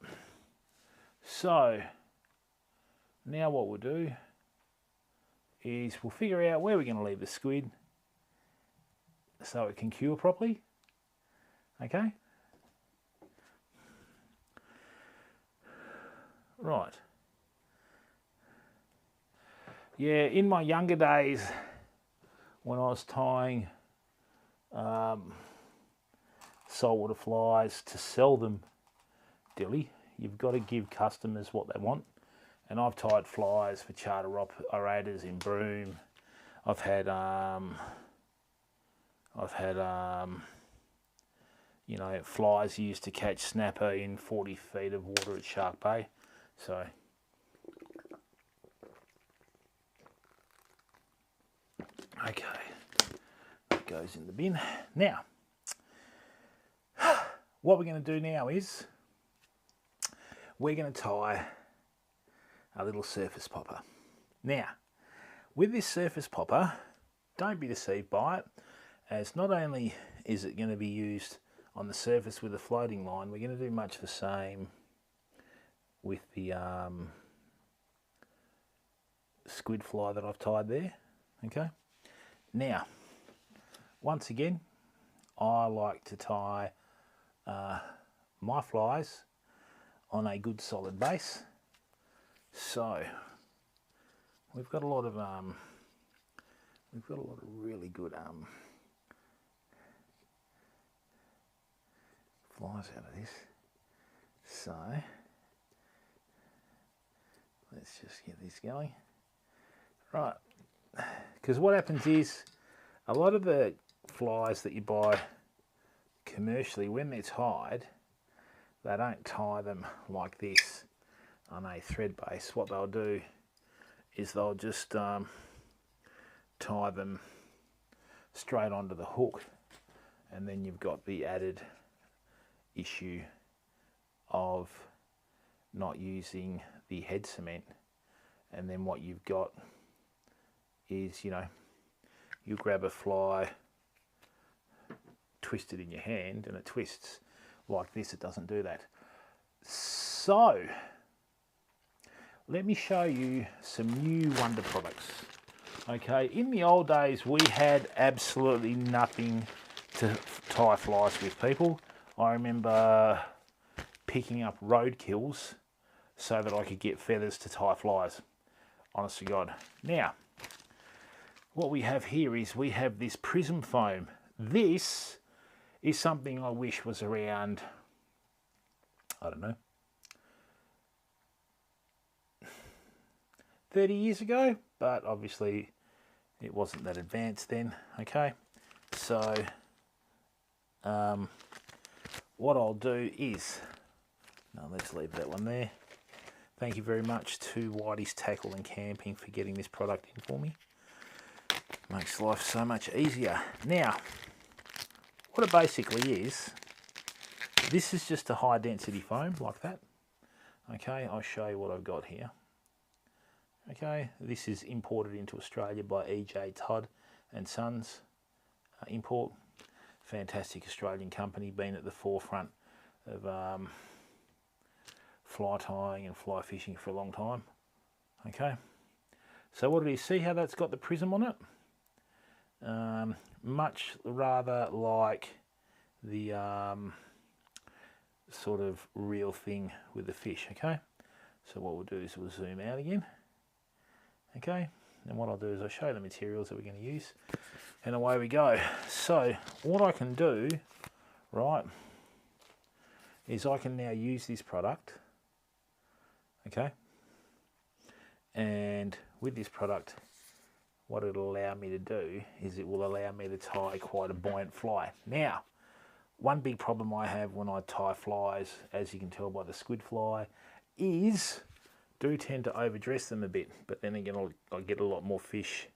So now what we'll do is we'll figure out where we're going to leave the squid so it can cure properly. Okay. Right. Yeah, in my younger days, when I was tying saltwater flies to sell them, Dilly, you've got to give customers what they want. And I've tied flies for charter operators in Broome. I've had you know, flies used to catch snapper in 40 feet of water at Shark Bay. So okay, that goes in the bin. Now, what we're going to do now is we're going to tie a little surface popper. Now, with this surface popper, don't be deceived by it, as not only is it going to be used on the surface with a floating line, we're going to do much the same with the squid fly that I've tied there. Okay. Now, once again, I like to tie my flies on a good solid base. So we've got a lot of really good flies out of this. So let's just get this going. Right, because what happens is a lot of the flies that you buy commercially, when they're tied, they don't tie them like this on a thread base. What they'll do is they'll just tie them straight onto the hook, and then you've got the added issue of not using the head cement. And then what you've got is, you know, you grab a fly, twist it in your hand, and it twists like this. It doesn't do that. So let me show you some new wonder products. Okay, in the old days we had absolutely nothing to tie flies with, people. I remember picking up roadkills so that I could get feathers to tie flies. Honest to God. Now, what we have here is we have this prism foam. This is something I wish was around, I don't know, 30 years ago, but obviously it wasn't that advanced then. Okay, so what I'll do is, no, let's leave that one there. Thank you very much to Whitey's Tackle and Camping for getting this product in for me. Makes life so much easier. Now, what it basically is, this is just a high density foam like that. Okay, I'll show you what I've got here. Okay, this is imported into Australia by EJ Todd and Sons Import. Fantastic Australian company, been at the forefront of fly tying and fly fishing for a long time. Okay, so what do you see how that's got the prism on it? Much rather like the sort of real thing with the fish. Okay, so what we'll do is we'll zoom out again. Okay, and what I'll do is I'll show you the materials that we're going to use, and away we go. So what I can do, right, is I can now use this product. Okay, and with this product, what it'll allow me to do is it will allow me to tie quite a buoyant fly. Now, one big problem I have when I tie flies, as you can tell by the squid fly, is do tend to overdress them a bit, but then again I'll get a lot more fish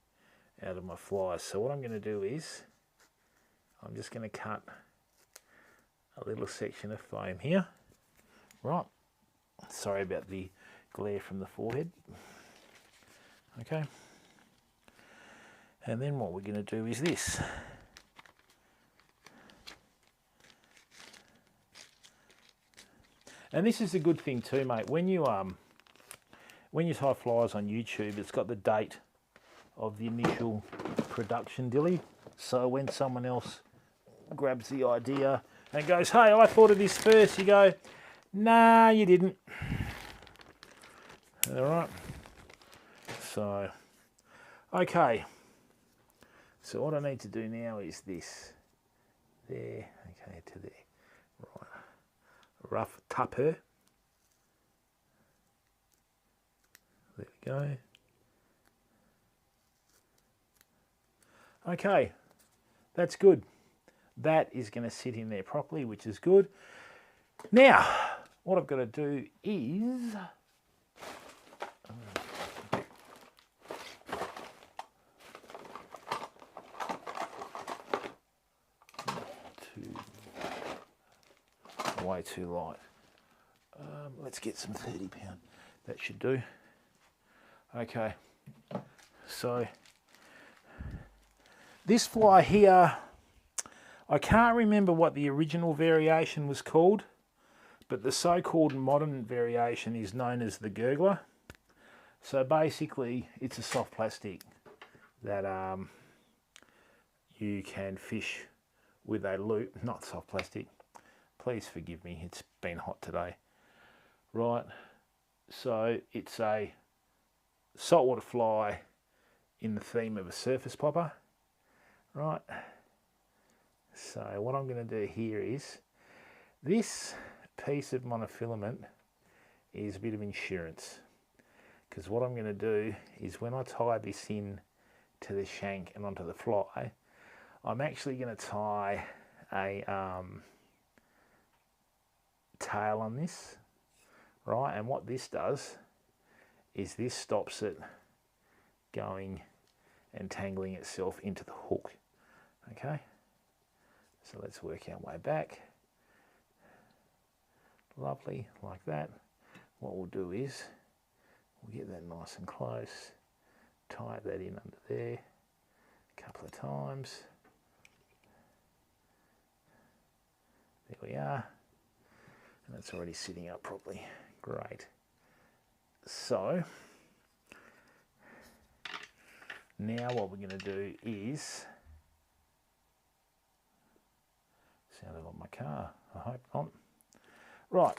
out of my flies. So what I'm going to do is I'm just going to cut a little section of foam here. Right, sorry about the glare from the forehead. Okay, and then what we're going to do is this. And this is a good thing too, mate. When you tie flies on YouTube, it's got the date of the initial production, Dilly. So when someone else grabs the idea and goes, "Hey, I thought of this first," you go, "Nah, you didn't." All right. So Okay, so what I need to do now is this. There, okay, to there. Right, rough tupper. There we go. Okay, that's good. That is going to sit in there properly, which is good. Now, what I've got to do is... way too light. Let's get some 30 pound. That should do. Okay, so this fly here, I can't remember what the original variation was called, but the so-called modern variation is known as the gurgler. So basically it's a soft plastic that you can fish with a loop, not soft plastic. Please forgive me, it's been hot today. Right, so it's a saltwater fly in the theme of a surface popper. Right, so what I'm going to do here is, this piece of monofilament is a bit of insurance, because what I'm going to do is when I tie this in to the shank and onto the fly, I'm actually going to tie a tail on this, right? And what this does is this stops it going and tangling itself into the hook. Okay, so let's work our way back. Lovely, like that. What we'll do is we'll get that nice and close, tie that in under there a couple of times. There we are. And it's already sitting up properly. Great. So now what we're going to do is, sounded like my car, I hope not. Right.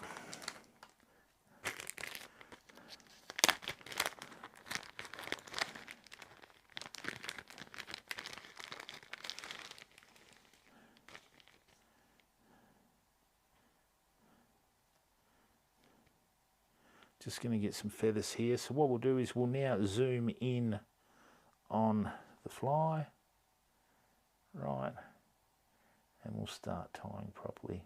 Just going to get some feathers here. So what we'll do is we'll now zoom in on the fly, right, and we'll start tying properly.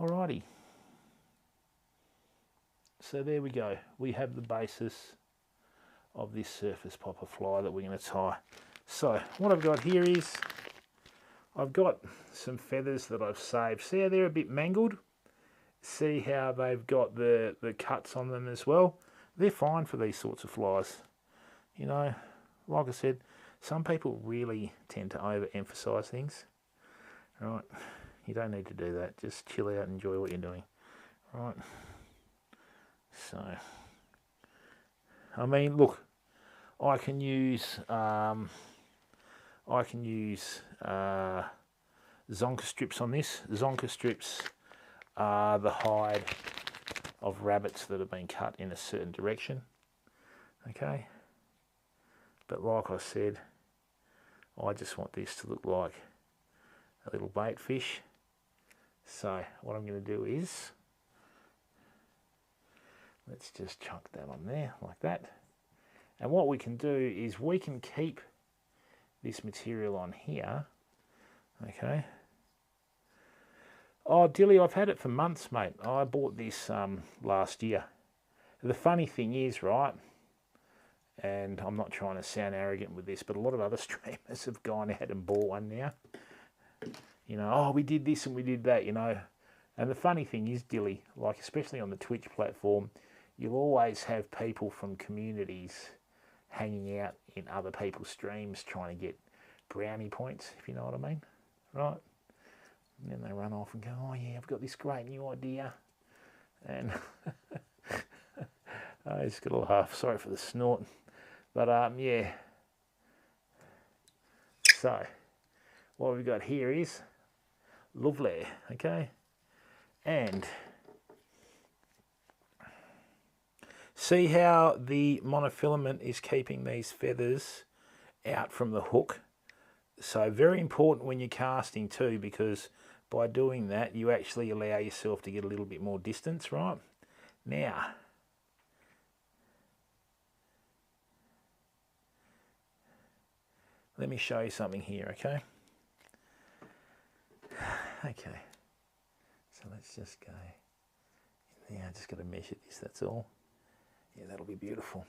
Alrighty. So there we go. We have the basis of this surface popper fly that we're going to tie. So what I've got here is I've got some feathers that I've saved. See how they're a bit mangled? See how they've got the cuts on them as well? They're fine for these sorts of flies. You know, like I said, some people really tend to overemphasize things. Right, you don't need to do that. Just chill out and enjoy what you're doing. Right, so I mean, look, I can use zonker strips on this. Zonker strips are the hide of rabbits that have been cut in a certain direction. Okay, but like I said, I just want this to look like a little bait fish. So what I'm going to do is, let's just chuck that on there like that. And what we can do is we can keep this material on here. Okay. Oh, Dilly, I've had it for months, mate. I bought this last year. The funny thing is, right, and I'm not trying to sound arrogant with this, but a lot of other streamers have gone out and bought one now. You know, oh, we did this and we did that, you know. And the funny thing is, Dilly, like especially on the Twitch platform, you'll always have people from communities hanging out in other people's streams trying to get brownie points, if you know what I mean, right? And then they run off and go, oh yeah, I've got this great new idea. And I just got a laugh, sorry for the snort. But yeah. So, what we've got here is, Lovely, okay? And see how the monofilament is keeping these feathers out from the hook? So very important when you're casting too, because by doing that you actually allow yourself to get a little bit more distance, right? Now, let me show you something here, okay? Okay, so let's just go in there. I just got to measure this, that's all. Yeah, that'll be beautiful.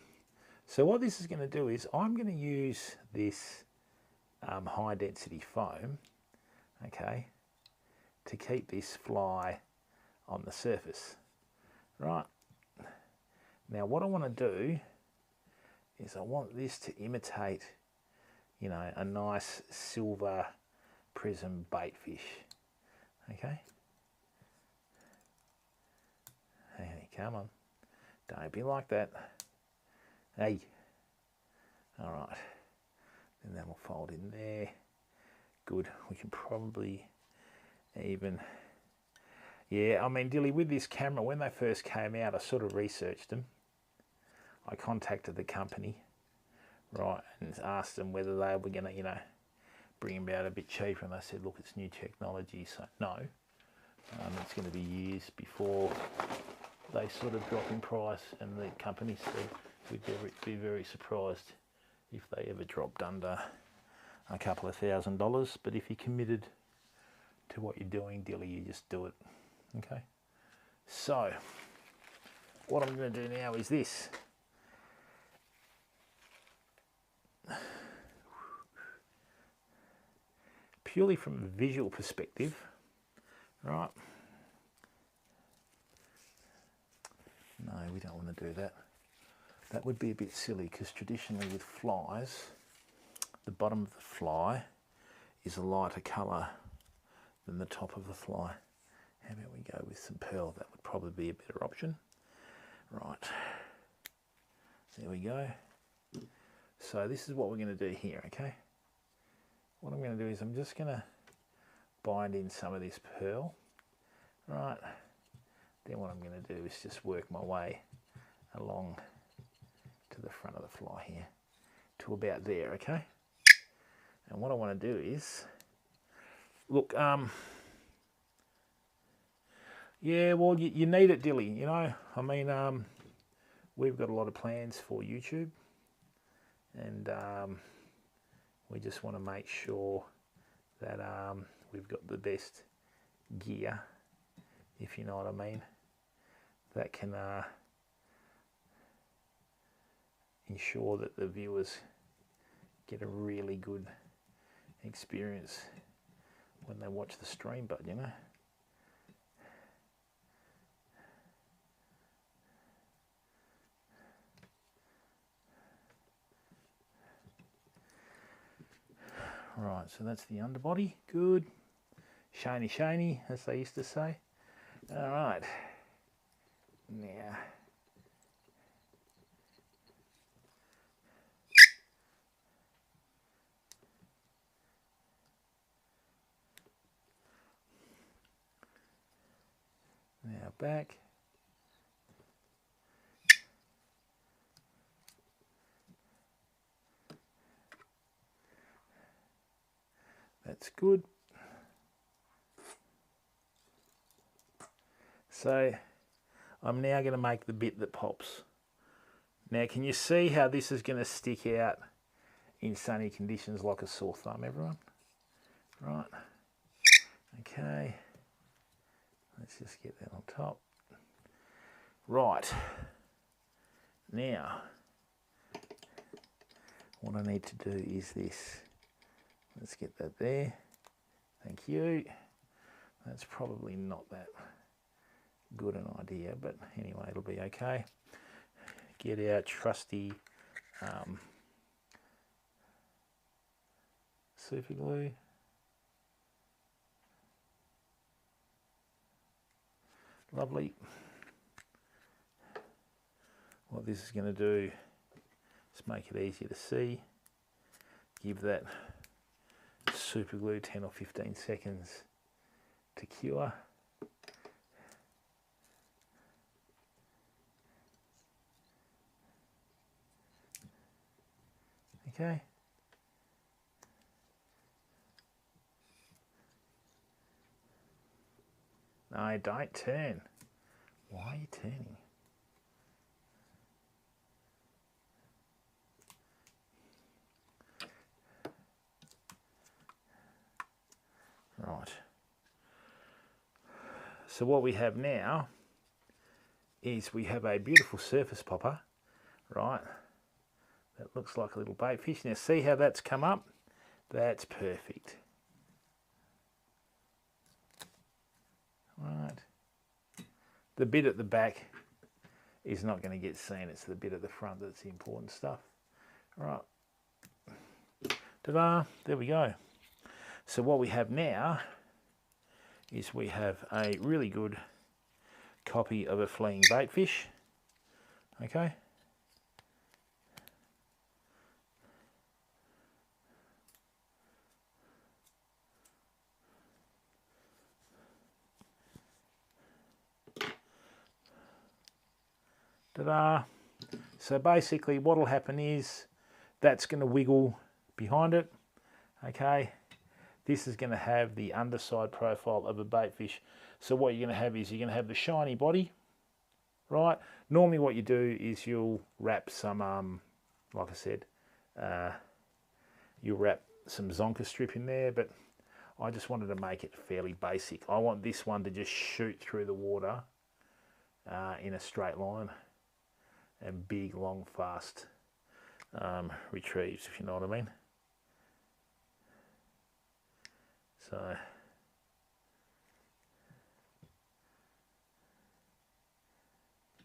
So what this is going to do is I'm going to use this high density foam, okay, to keep this fly on the surface, right? Now what I want to do is I want this to imitate, you know, a nice silver prism bait fish, okay? Hey, come on, don't be like that. Hey, all right, then that will fold in there. Good, we can probably even, yeah, I mean, Dilly, with this camera, when they first came out, I sort of researched them. I contacted the company, right, and asked them whether they were going to, you know, bring them out a bit cheaper, and they said, look, it's new technology, so no, it's going to be years before they sort of drop in price, and the company said we'd be very surprised if they ever dropped under a couple of $1,000, but if you're committed to what you're doing, Dilly, you just do it, okay? So, what I'm going to do now is this. Purely from a visual perspective, right? No, we don't want to do that. That would be a bit silly, because traditionally with flies, the bottom of the fly is a lighter colour than the top of the fly. How about we go with some pearl? That would probably be a better option. Right, there we go. So this is what we're going to do here, okay? What I'm going to do is I'm just going to bind in some of this pearl, right? Then what I'm going to do is just work my way along to the front of the fly here to about there, okay? And what I want to do is, look, yeah, well, you need it, Dilly, you know? I mean, we've got a lot of plans for YouTube, and we just want to make sure that we've got the best gear, if you know what I mean, that can ensure that the viewers get a really good experience when they watch the stream, but you know. Right, so that's the underbody, good. Shiny, shiny, as they used to say. All right, now. Now back. That's good. So I'm now going to make the bit that pops. Now can you see how this is going to stick out in sunny conditions like a sore thumb, everyone? Right. Okay. Let's just get that on top. Right. Now, what I need to do is this. Let's get that there. Thank you. That's probably not that good an idea, but anyway, it'll be okay. Get our trusty super glue. Lovely. What this is going to do is make it easier to see. Give that super glue 10 or 15 seconds to cure. Okay. No, don't turn. Why are you turning? Right. So what we have now is we have a beautiful surface popper, right? That looks like a little bait fish. Now see how that's come up? That's perfect. Right. The bit at the back is not going to get seen. It's the bit at the front that's the important stuff. Right. Ta-da! There we go. So what we have now is we have a really good copy of a fleeing bait fish. Okay. Ta-da! So basically what will happen is that's going to wiggle behind it. Okay. This is going to have the underside profile of a bait fish. So what you're going to have is you're going to have the shiny body, right? Normally what you do is you'll wrap some, like I said, you'll wrap some Zonka strip in there, but I just wanted to make it fairly basic. I want this one to just shoot through the water in a straight line and big, long, fast retrieves, if you know what I mean. So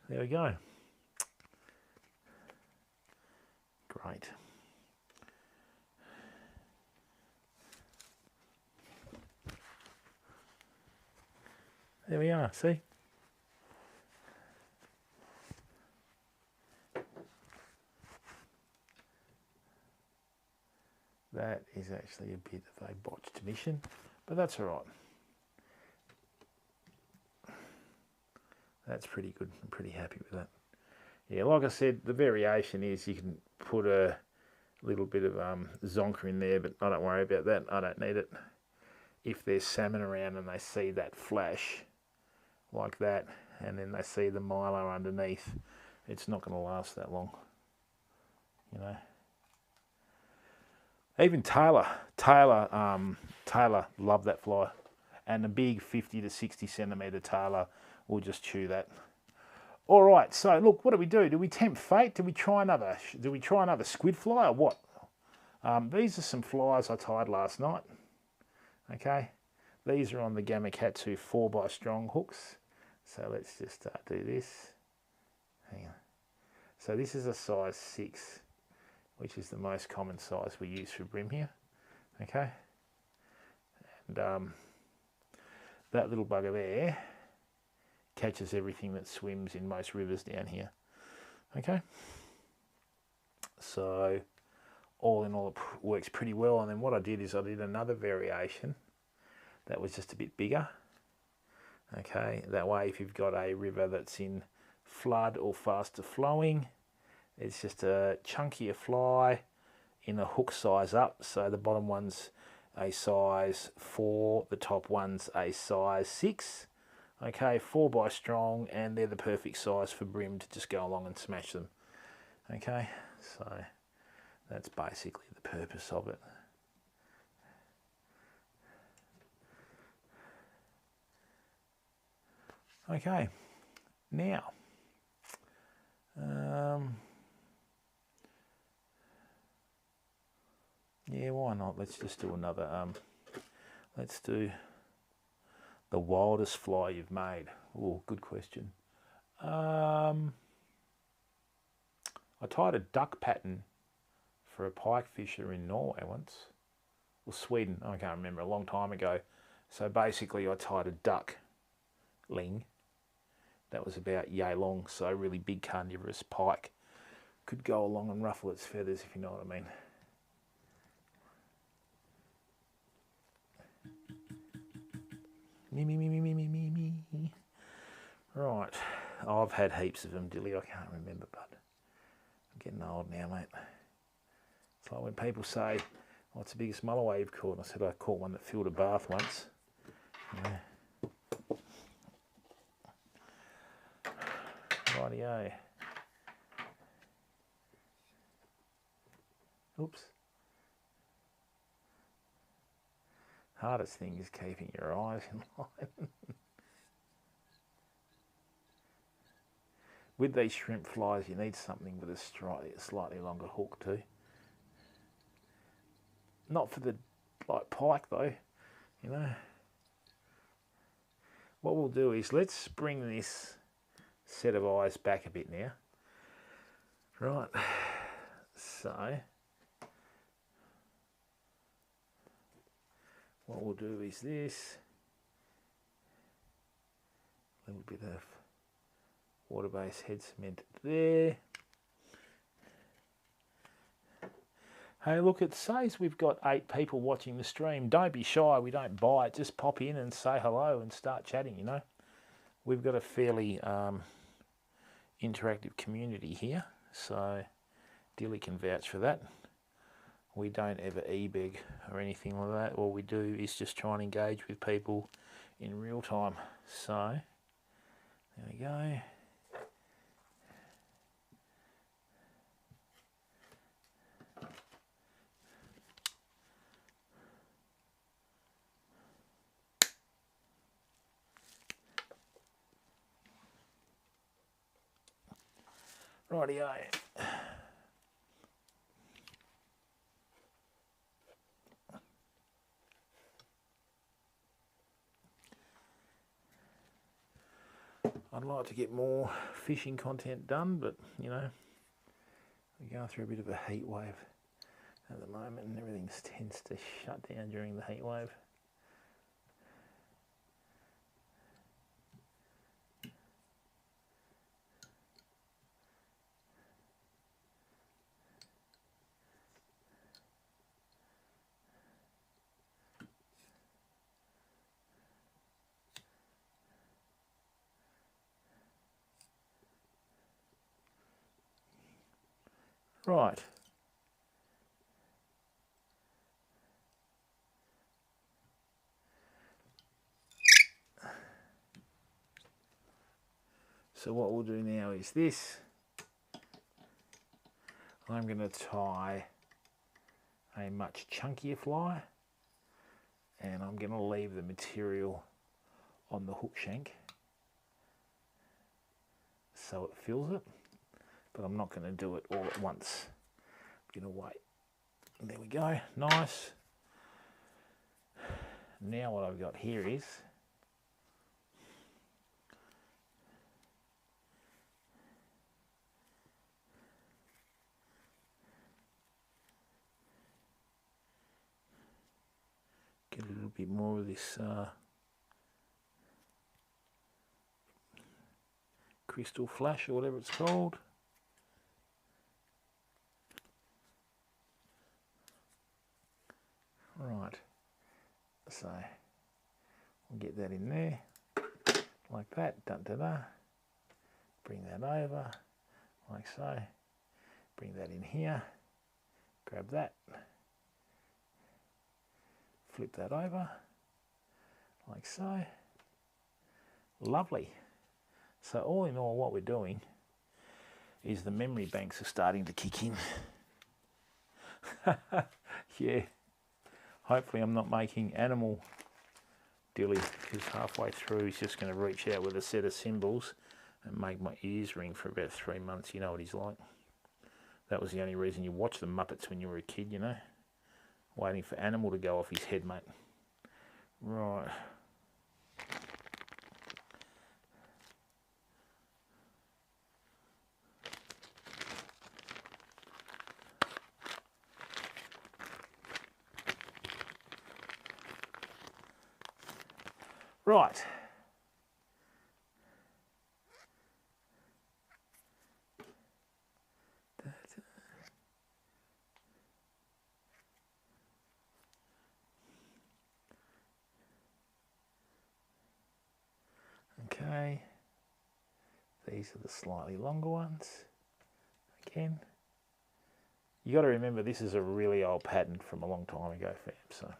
there we go. Great. There we are, see? That is actually a bit of a botched mission, but that's all right. That's pretty good. I'm pretty happy with that. Yeah, like I said, the variation is you can put a little bit of Zonka in there, but I don't worry about that. I don't need it. If there's salmon around and they see that flash like that, and then they see the mylar underneath, it's not going to last that long, you know. Even Taylor loved that fly, and the big 50 to 60 centimetre Taylor will just chew that. All right, so look, what do? Do we tempt fate? Do we try another squid fly or what? These are some flies I tied last night. Okay, these are on the Gamakatsu 4x strong hooks. So let's just do this. Hang on. So this is a size 6. Which is the most common size we use for brim here, okay? And that little bugger there catches everything that swims in most rivers down here, okay? So all in all, it works pretty well. And then what I did is I did another variation that was just a bit bigger, okay? That way, if you've got a river that's in flood or faster flowing, it's just a chunkier fly in a hook size up. So the bottom one's a size 4, the top one's a size 6. Okay, 4x strong, and they're the perfect size for brim to just go along and smash them. Okay, so that's basically the purpose of it. Okay, now, yeah, why not? Let's just do another, let's do the wildest fly you've made. Oh, good question. I tied a duck pattern for a pike fisher in Norway once, or Sweden, I can't remember, a long time ago. So basically I tied a duck ling that was about yay long, so a really big carnivorous pike could go along and ruffle its feathers, if you know what I mean. Me. Right. Oh, I've had heaps of them, Dilly. I can't remember, but I'm getting old now, mate. It's like when people say, what's the biggest mulloway you've caught? And I said I caught one that filled a bath once. Yeah. Rightio. Oops. Hardest thing is keeping your eyes in line. With these shrimp flies, you need something with a slightly longer hook too. Not for the like pike though, you know. What we'll do is let's bring this set of eyes back a bit now. Right, so what we'll do is this, a little bit of water-based head cement there. Hey, look, it says we've got 8 people watching the stream. Don't be shy, we don't buy it. Just pop in and say hello and start chatting, you know. We've got a fairly interactive community here, so Dilly can vouch for that. We don't ever e-beg or anything like that. All we do is just try and engage with people in real time. So, there we go. Rightio. I'd like to get more fishing content done, but you know, we're going through a bit of a heat wave at the moment and everything tends to shut down during the heat wave. Right. So what we'll do now is this. I'm going to tie a much chunkier fly and I'm going to leave the material on the hook shank so it fills it, but I'm not going to do it all at once. I'm going to wait. There we go, nice. Now what I've got here is get a little bit more of this crystal flash or whatever it's called. Right, so we'll get that in there like that, da-da-da. Bring that over like so, bring that in here, grab that, flip that over like so. Lovely. So all in all, what we're doing is the memory banks are starting to kick in. Yeah, hopefully I'm not making animal Dilly, because halfway through he's just going to reach out with a set of cymbals and make my ears ring for about 3 months. You know what he's like. That was the only reason you watched the Muppets when you were a kid, you know. Waiting for Animal to go off his head, mate. Right. Right. These are the slightly longer ones. Again, you got to remember this is a really old pattern from a long time ago, fam. So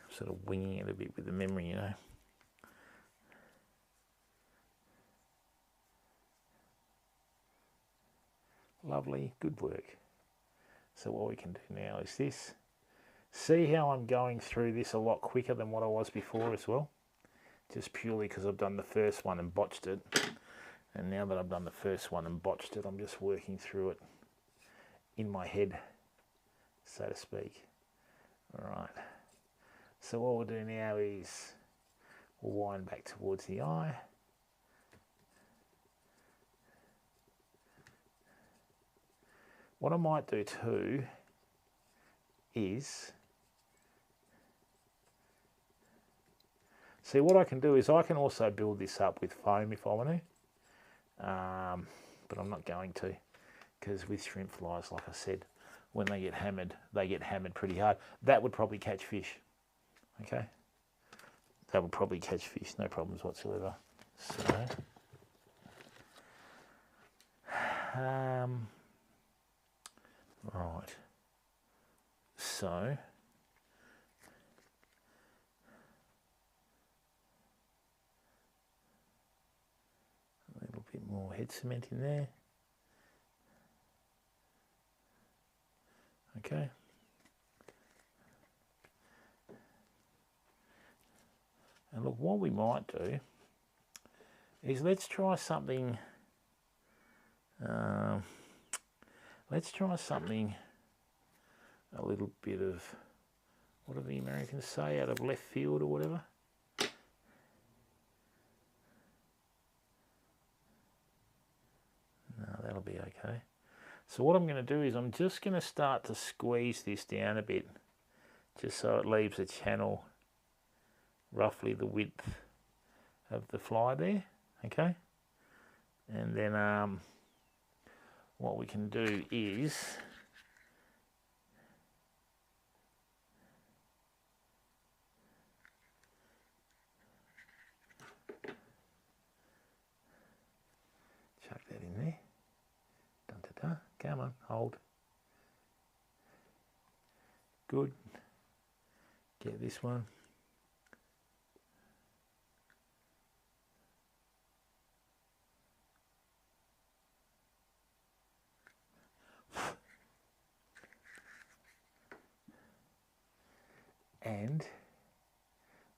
sort of winging it a bit with the memory, you know. Lovely, good work. So what we can do now is this. See how I'm going through this a lot quicker than what I was before as well? Just purely because I've done the first one and botched it. And now that I've done the first one and botched it, I'm just working through it in my head, so to speak. All right. So what we'll do now is we'll wind back towards the eye. What I might do too is, see what I can do is I can also build this up with foam if I want to, but I'm not going to, because with shrimp flies, like I said, when they get hammered pretty hard. That would probably catch fish, okay? That would probably catch fish, no problems whatsoever. So, right, so a little bit more head cement in there. Okay. And look, what we might do is let's try something. Let's try something a little bit of, what do the Americans say, out of left field or whatever. No, that'll be okay. So what I'm going to do is I'm just going to start to squeeze this down a bit, just so it leaves a channel roughly the width of the fly there, okay? And then what we can do is chuck that in there. Dun, dun, dun. Come on, hold. Good. Get this one. And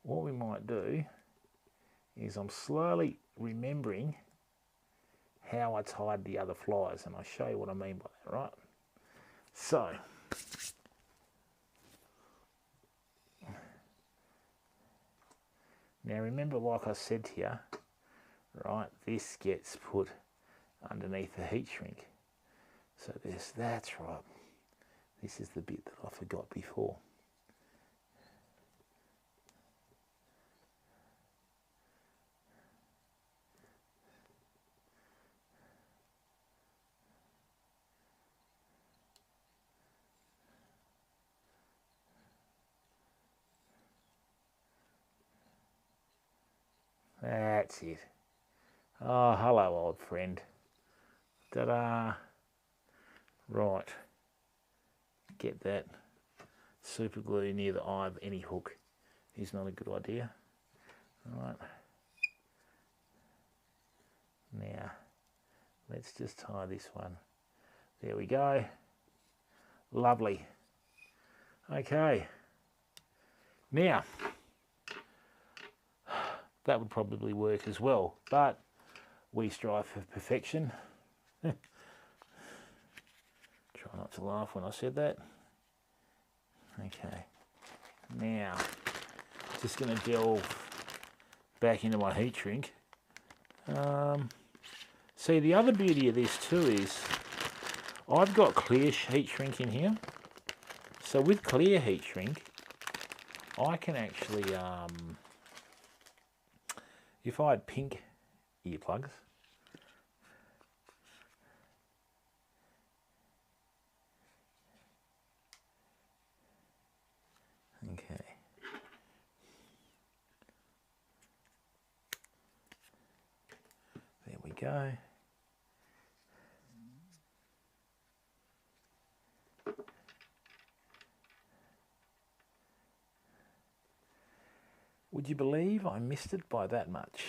what we might do is I'm slowly remembering how I tied the other flies, and I'll show you what I mean by that, right? So, now remember, like I said to you, right, this gets put underneath the heat shrink. So that's right. This is the bit that I forgot before. That's it. Oh, hello, old friend. Ta-da. Right. Get that super glue near the eye of any hook is not a good idea. Right. Now, let's just tie this one. There we go. Lovely. Okay. Now, that would probably work as well, but we strive for perfection. Try not to laugh when I said that. Okay. Now, just going to delve back into my heat shrink. See, the other beauty of this too is I've got clear heat shrink in here. So with clear heat shrink, I can actually, if I had pink earplugs, okay. you go. Would you believe I missed it by that much?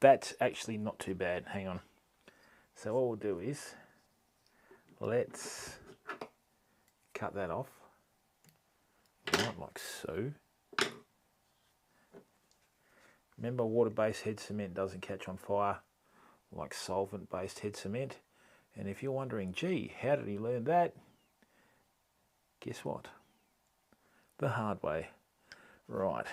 That's actually not too bad. Hang on. So what we'll do is, let's cut that off. Right, like so. Remember, water-based head cement doesn't catch on fire like solvent-based head cement. And if you're wondering, gee, how did he learn that? Guess what? The hard way. Right.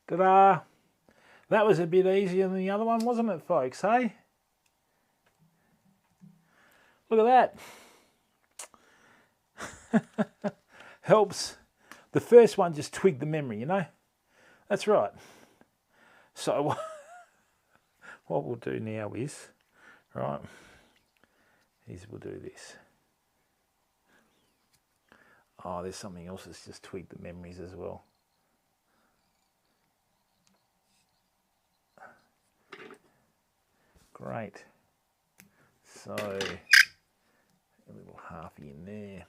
Ta-da! That was a bit easier than the other one, wasn't it, folks, hey? Look at that. Helps. The first one just twigged the memory, you know? That's right. So what we'll do now is, right, we'll do this. Oh, there's something else that's just twigged the memories as well. Great. So a little halfie in there.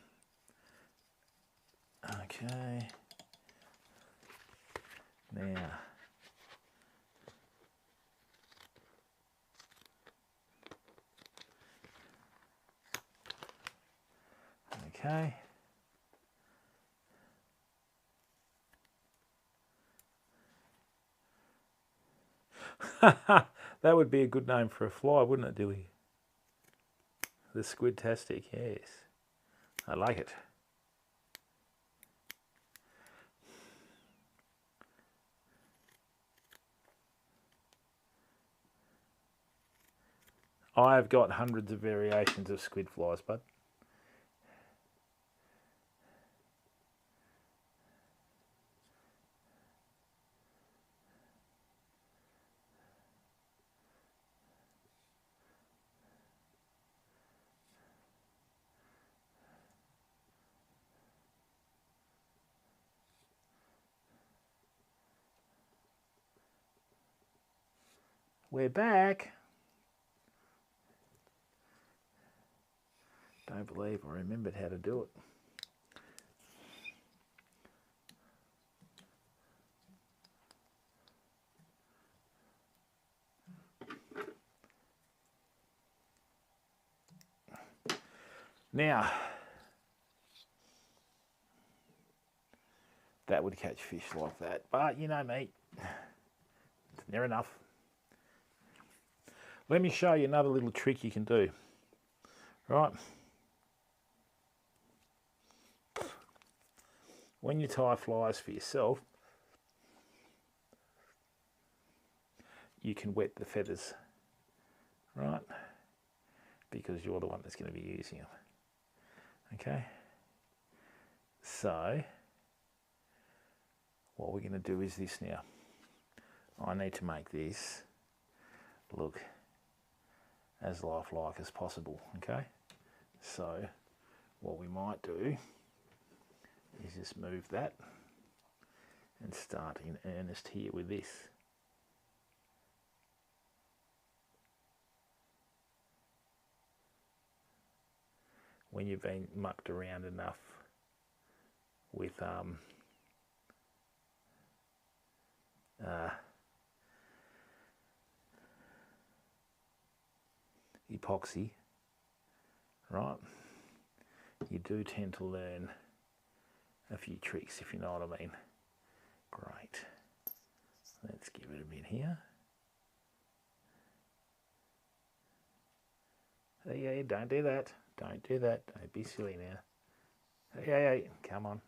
Okay. Now, okay. That would be a good name for a fly, wouldn't it, Dilly? The Squidtastic, yes. I like it. I've got hundreds of variations of squid flies, bud. We're back. Don't believe I remembered how to do it. Now, that would catch fish like that, but you know me, it's near enough. Let me show you another little trick you can do. Right. When you tie flies for yourself, you can wet the feathers, right? Because you're the one that's going to be using them. Okay. So, what we're going to do is this now. I need to make this look as lifelike as possible, okay? So, what we might do is just move that and start in earnest here with this. When you've been mucked around enough with epoxy, right, you do tend to learn a few tricks, if you know what I mean. Great. Let's give it a bit here. Hey, don't do that. Don't do that. Don't be silly now. Hey, come on.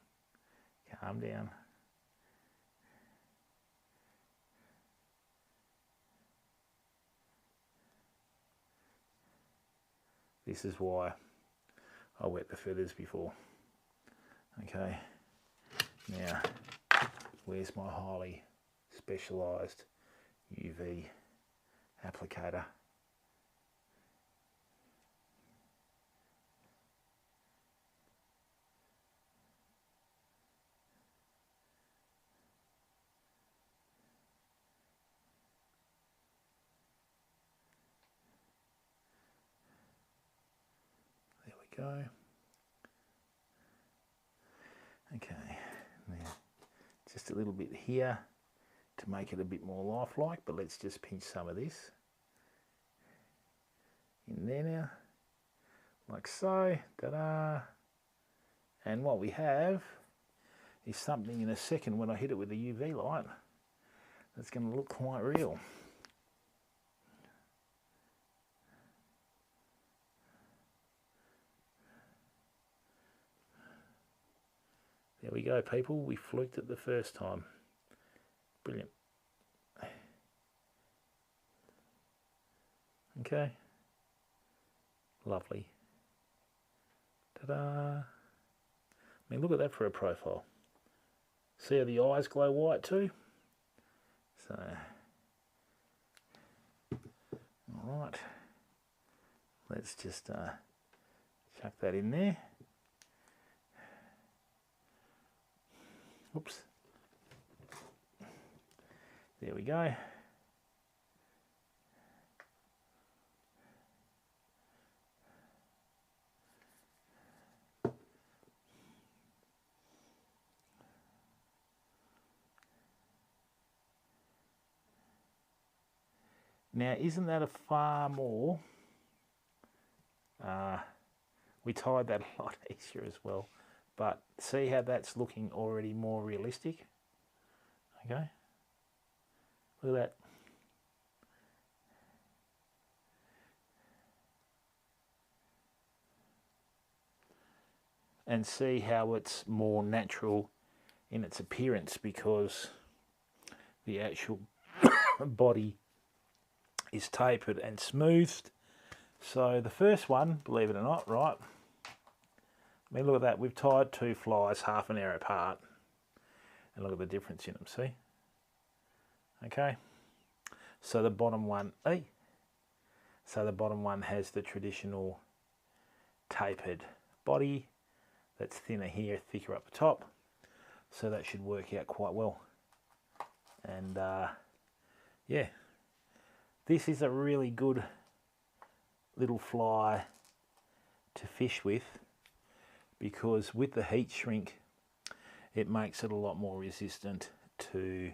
Calm down. This is why I wet the feathers before. Okay. Now, where's my highly specialised UV applicator? There we go. Okay, now just a little bit here to make it a bit more lifelike, but let's just pinch some of this in there now, like so, ta-da. And what we have is something in a second when I hit it with the UV light that's going to look quite real. There we go, people. We fluked it the first time. Brilliant. Okay. Lovely. Ta-da. I mean, look at that for a profile. See how the eyes glow white too? So, all right. Let's just chuck that in there. Oops. There we go. Now, isn't that a far more... we tied that a lot easier as well. But see how that's looking already more realistic? Okay. Look at that. And see how it's more natural in its appearance because the actual body is tapered and smoothed. So the first one, believe it or not, right? I mean, look at that. We've tied two flies half an hour apart. And look at the difference in them, see? Okay. So the bottom one, so the bottom one has the traditional tapered body that's thinner here, thicker up the top. So that should work out quite well. And yeah, this is a really good little fly to fish with because with the heat shrink, it makes it a lot more resistant to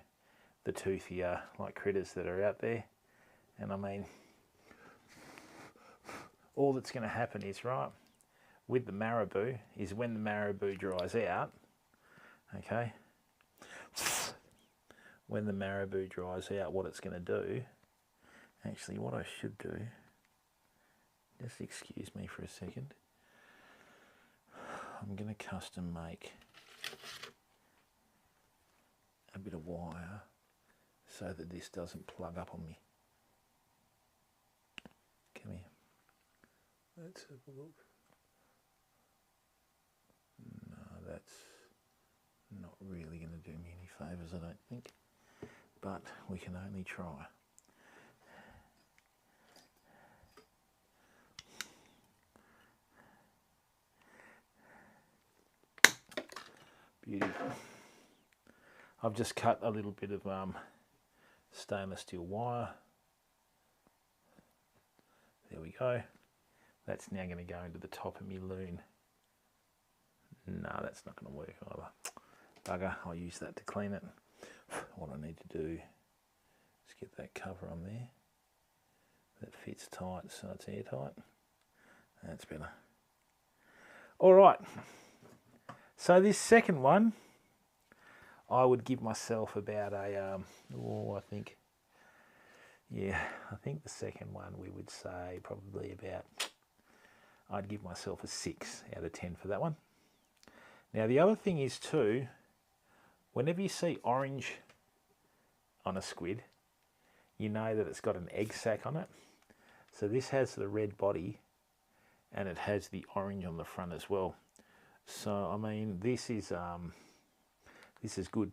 the toothier like critters that are out there. And I mean, all that's going to happen is, right, with the marabou, is when the marabou dries out, okay, when the marabou dries out, what it's going to do, actually what I should do, just excuse me for a second, I'm going to custom make a bit of wire so that this doesn't plug up on me. Come here. Let's have a look. No, that's not really going to do me any favours, I don't think. But we can only try. Beauty. I've just cut a little bit of stainless steel wire. There we go. That's now going to go into the top of my loon. No, that's not going to work either. Bugger, I'll use that to clean it. What I need to do is get that cover on there. That fits tight so it's airtight. That's better. Alright, so this second one, I would give myself about a, I think the second one we would say probably about I'd give myself a 6 out of 10 for that one. Now the other thing is too, whenever you see orange on a squid, you know that it's got an egg sac on it. So this has the red body and it has the orange on the front as well. So I mean, this is good.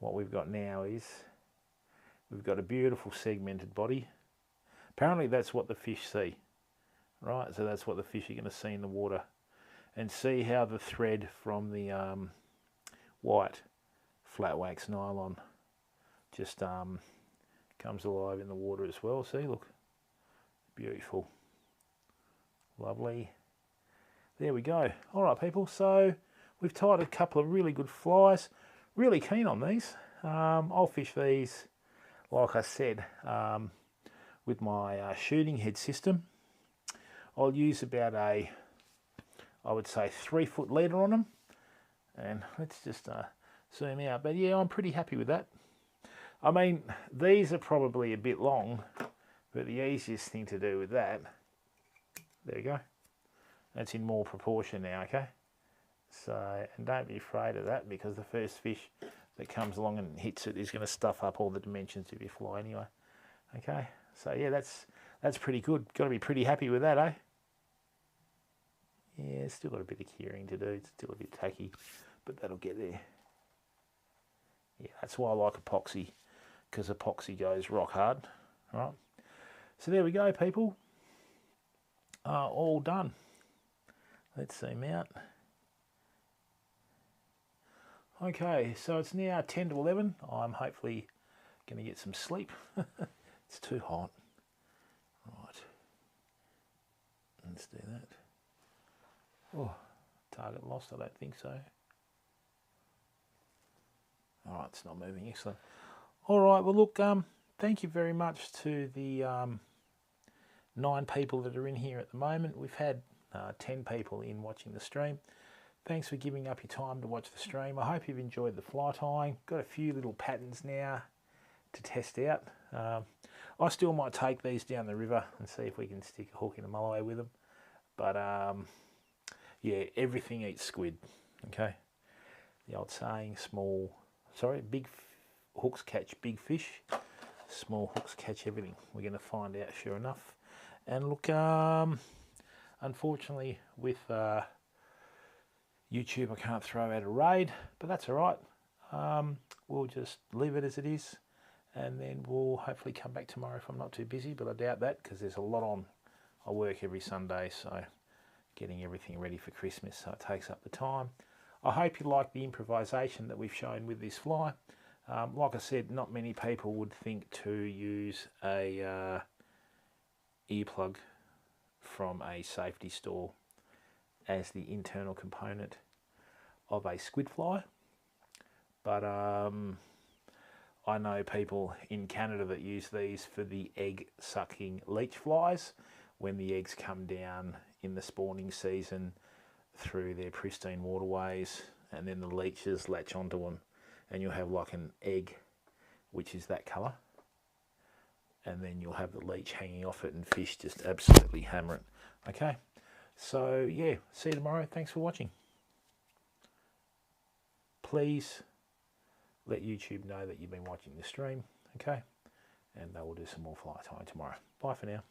What we've got now is we've got a beautiful segmented body. Apparently that's what the fish see, right? So that's what the fish are going to see in the water. And see how the thread from the white flat wax nylon just comes alive in the water as well. See, look, beautiful, lovely. There we go. All right, people, so we've tied a couple of really good flies. Really keen on these. I'll fish these, like I said, with my shooting head system. I'll use about a, I would say, 3-foot leader on them. And let's just zoom out. But yeah, I'm pretty happy with that. I mean, these are probably a bit long, but the easiest thing to do with that, there you go. That's in more proportion now, okay? So, and don't be afraid of that, because the first fish that comes along and hits it is going to stuff up all the dimensions of your fly anyway. Okay, so yeah, that's pretty good. Got to be pretty happy with that, eh? Yeah, it's still got a bit of curing to do. It's still a bit tacky, but that'll get there. Yeah, that's why I like epoxy, because epoxy goes rock hard. All right, so there we go, people. All done. Let's zoom out. Okay, so it's now 10 to 11. I'm hopefully going to get some sleep. It's too hot. Right. Let's do that. Oh, target lost, I don't think so. All right, it's not moving, excellent. All right, well look, thank you very much to the 9 people that are in here at the moment. We've had 10 people in watching the stream. Thanks for giving up your time to watch the stream. I hope you've enjoyed the fly tying. Got a few little patterns now to test out. I still might take these down the river and see if we can stick a hook in a mulloway with them. But yeah, everything eats squid, okay? The old saying, big hooks catch big fish, small hooks catch everything. We're going to find out sure enough. And look, unfortunately with YouTube I can't throw out a raid, but that's alright. We'll just leave it as it is, and then we'll hopefully come back tomorrow if I'm not too busy, but I doubt that because there's a lot on. I work every Sunday, so getting everything ready for Christmas, so it takes up the time. I hope you like the improvisation that we've shown with this fly. Like I said, not many people would think to use a earplug from a safety store as the internal component of a squid fly, but I know people in Canada that use these for the egg sucking leech flies when the eggs come down in the spawning season through their pristine waterways, and then the leeches latch onto them, and you'll have like an egg which is that colour, and then you'll have the leech hanging off it and fish just absolutely hammer it. Okay, so yeah, see you tomorrow. Thanks for watching. Please let YouTube know that you've been watching the stream, okay? And we'll do some more fly tying tomorrow. Bye for now.